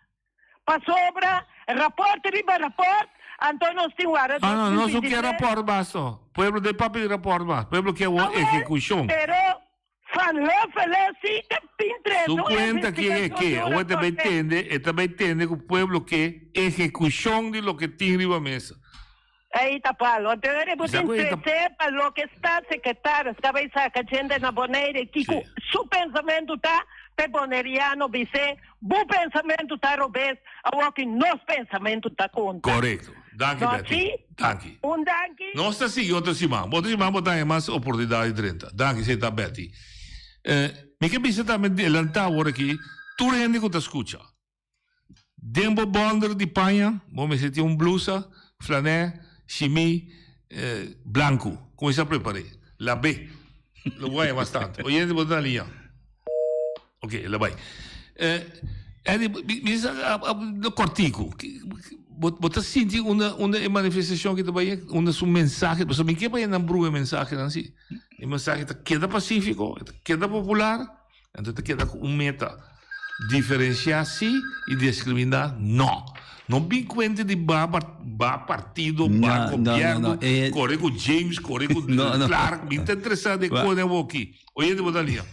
Para sobra, rapport, riba rapport, então nós temos agora... não só que rapport, basta. Povo de papel rapport, basta. Povo que é uma execução. Pero, Van Heuvel, sim, é pintre. Su cuenta que é que, ou também entende que o povo que é execução de lo que tem riba mesa. Aí tá palo. Então, para lo que está secretário, estava aí sacando na boneira, que seu pensamento tá peboneriano, vice, bom pensamento tá robês, ao que nosso pensamento tá contra. Correto. Danke, Betty. Danke. Danke. Nós está assim, outra semana. Outra semana botar mais oportunidade de 30. Danke, você tá, Betty. Me que bisa também adelantar agora aqui, tu rende que tu escuta. Dembo bonder de panha, vamos meter blusa, flané, chimie, blanco. Como já preparei. La B. Lo vai bastante. Oyente, botar ali. Ok, la vai. No cortico. Você sente uma manifestação que também um mensagem, você me quer para não brua mensagem assim. A mensagem queda pacífico, queda popular, então queda meta diferenciar-se e discriminar. Não bem conta de partido, governo, corre com James, corre com Clark, me está interessado em quando eu vou aqui. Oye, de botalia.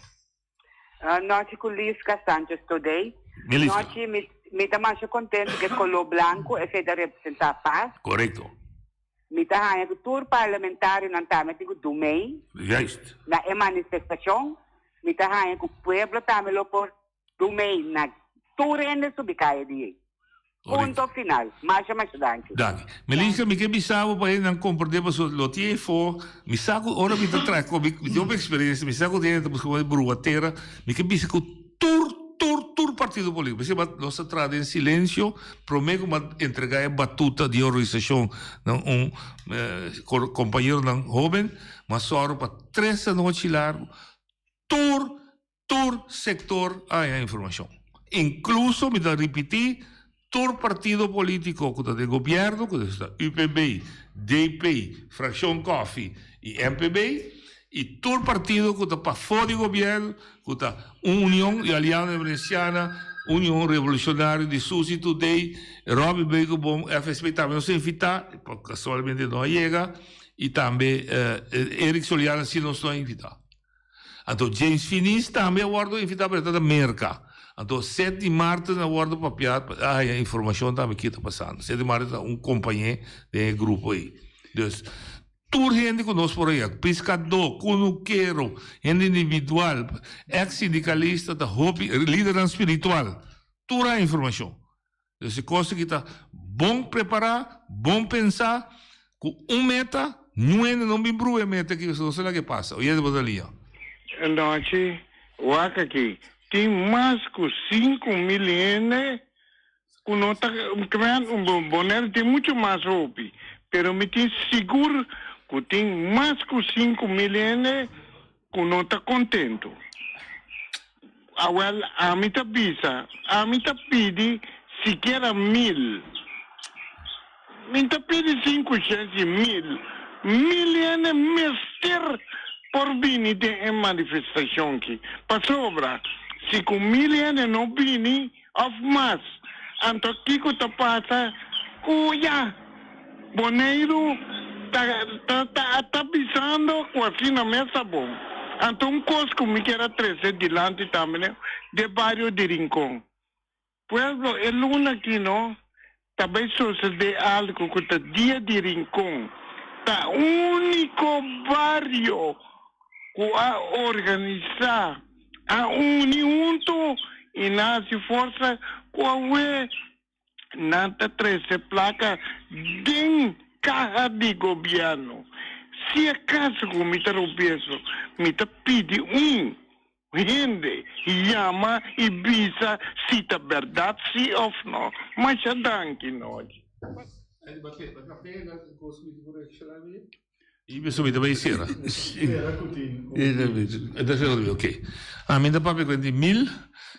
Noite com Lisca Sanchez today. Noite me está mais contente que color branco é feito a representar a paz. Correto. Me está ganhando que o tour parlamentar não está metendo do meio. Justo. Na manifestação, me está ganhando que o povo está metendo por do meio na tour ainda subicaia de aí. Ponto final. Mais danke. Danke. Melissa, me que bisavo para não compreender para o que for. Me saco, ora me está traz, como eu uma experiência, me saco dentro para como bruateira, me que bisavo tour partido político. Você nós traz em silêncio, prometo entregar a batuta de organização companheiro não jovem, mas só para 3 noites largo, tour sector a informação. Incluso, me dá repetir, todo partido político que está de governo, que está UPB, DP, Fração Coffee e MPB, e todo partido que está para fora do governo, que está União e Aliança Valenciana, União Revolucionária de Susi Today, Robin Bacon, bom, FSP também não se invita, porque casualmente não chega, e também Eric Soliana se não está invitado. Então, James Finis também guardo invitado para a Merca. Então, 7 de março, na guarda papel, a informação também que está passando. 7 de março, companheiro de grupo aí. Então, Tur gente conosco por aí, pescador, conuqueiro, gente individual, ex-sindicalista, da hobby, líder espiritual. Tura a informação. Essa coisa que está bom preparar, bom pensar, com meta, não me brue meta que não sei lá que passa. O de botalia. Noite, o aqui tem mais que 5 milhões, que não está, um boneiro tem muito mais roupa, pero me tem seguro que tem mais que 5 milhões, que não está contente. A mim tá bisa, a mim tá pedi sequer 1.000. Me tá pedi 500.000. 1.000 é mister por vir em manifestação aqui. Para sobra, se com 1.000 não vini, of mais. Então, o que tá passa? Cuia, boneiro, tá pisando com assim na mesa bom. Então, um coisa que me quer trazer delante também, de bairro de Rincón. Pueblo, é luna aqui, não? Também sucede algo que tá dia de Rincón. Tá único barrio que a organizar, a uniunto e nasce força que a UE nada 13 placa de carro de governo. Se acaso que me interrompeço, me pede gente chama e visa se é verdade, se ou não. Mas é danke nós. Io subito vai sera. Ok. A mim dá para pegar de 1.000,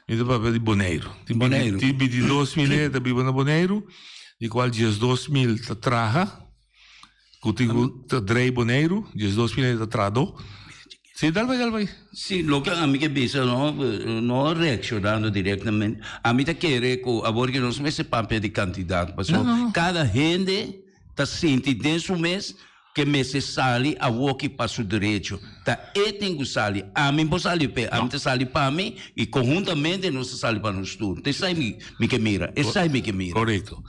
me dá para pegar de Boneiro. De 22.000 da Biba Boneiro, de qual 2.000 da Traja, que tenho 3 Boneiro, 2.000 da Trado. Sim, dal vai. Sim, lo que a mim que pensa não reaccionando diretamente. A mim tá querer que agora que nós não se papel de candidato, porque cada gente tá sentindo dentro mês que me se sali a walk para o direito. Tá tem que sair. A mim pode sair para a mim sair para mim e conjuntamente nós sair para nós tudo. Isso aí me que mira. Isso aí me que mira. Correto.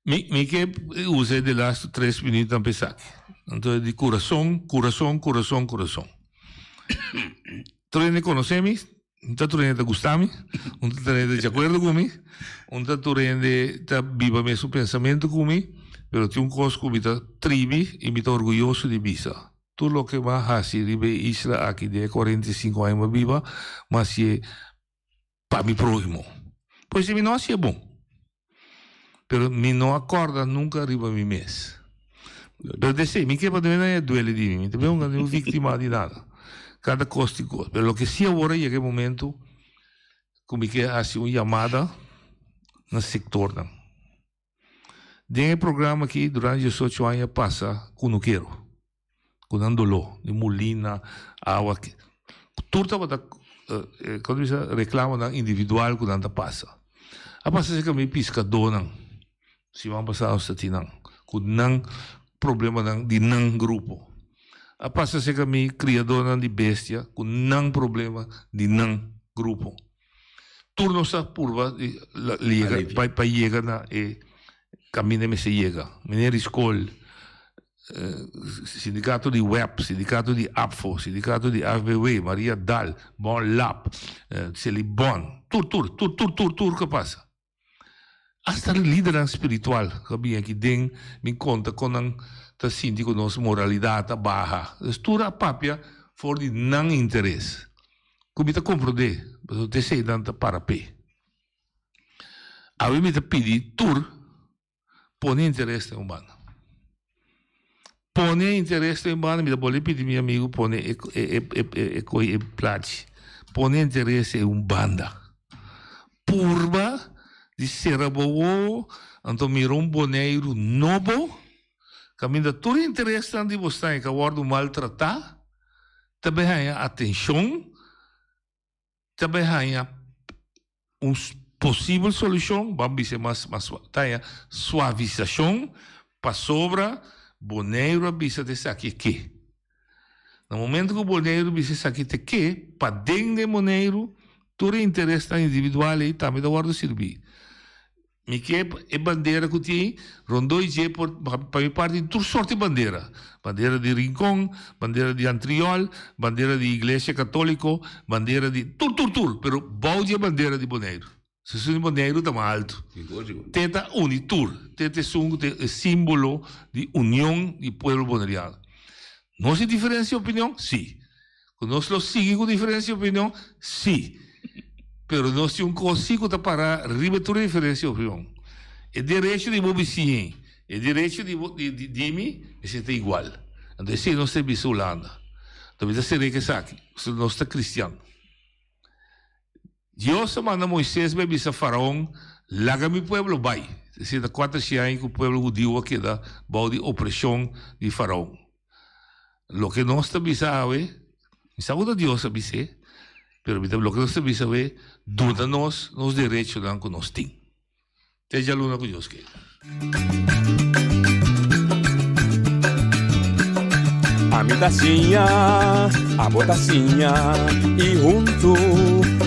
Me que usei de last 3 minutos a pensar. Então de coração. Tu ne conocemi, tu ne gustami, tu ne de acordo comigo, tu ne tá viva mesmo pensamento comigo, pero tem coisa que me tá tribi e me tá orgulhoso de bisa. Tu lo que vai fazer ribe isla aqui de 45 anos viva, mas é para mi próximo. Pois se me não é bom, pero me não acorda nunca riba mi mês. Pero de sei, me que para não é duele de mim, também não é vítima de nada. Cada costa e coisa. Pero lo que sí agora é aquele momento como que hace uma chamada no sector. Tem um programa que durante 18 anos passa com o quero, com Andoló, de Molina, água. Tudo estava quando você reclama individual com anda passa. A passa que me pescador não, se vão passar ao statinão, com não problema de não grupo. A passa se que me criador de bestia com não problema de não grupo. Turno sa purva liga para chegar na caminho me se chega. Mineiro escola, sindicato de web, sindicato de APFO, sindicato de AVW, Maria Dal, Bon Lab, Celibon, tur que passa. Hasta a liderança espiritual que vem aqui dentro me conta com tá síndico nossa moralidade barra. Estura a papia for de não interesse. Como está compreender, mas te sei danta para pé. A mim me tá pedir tur põe interesse em humano. Põe interesse em humano, me dá bolé pedir meu amigo põe e plate. Põe interesse em banda. Purba de Serabowo, então mirou boneiro novo. Caminho todo interessante de você que agora maltratar, também há atenção, também há uma possível solução, vamos dizer mais suavização, para sobra, boneiro bisa desse aqui que. No momento que o boneiro bisa desse aqui que, para dentro do boneiro, todo interesse individual e também da guarda servir. Mi che è bandiera che ti rondoi je per mi parte di tutte sorti bandiera. Bandiera di Rincon, bandiera di Antriol, bandiera di Iglesia Cattolico, bandiera di tur, però baudia bandiera di Bonaire. Se sono di Bonaire da alto. Teta unitur, teta è simbolo di unione di pueblo bonaireano. Non si differenzia opinione? Sì. Conosco lo sigue con differenzia opinione? Sì. Però non si un consiglio da para rimettere differenzia opinione. E diritto di Bobissi, e diritto di Dimi, e siete uguali. Allora, se non stai bisogno Olanda, dovete essere che sacchi, se non stai cristiano. Dios manda Moisés bebê a Faraón, laga mi pueblo vai. Se da 4 anos que o pueblo judío queda bajo de opressão de Faraón. Lo que nós também sabe, sabe de Deus sabe ser, pero lo que nós também sabe, duda-nos nos direitos que nós temos. Teja a luna com Deus que. A mi tacinha, a botacinha, e junto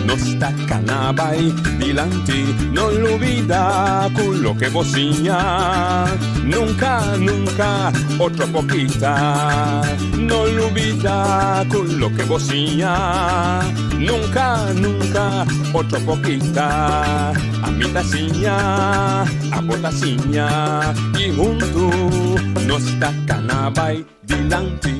nos tacanabay dilanti, non olvida quello che vocinha, nunca, nunca, otra poquita, non olvida quello che vocinha, nunca, nunca, otra poquita, a mi tacinha, a botacinha, e junto nos tacanabay dilanti.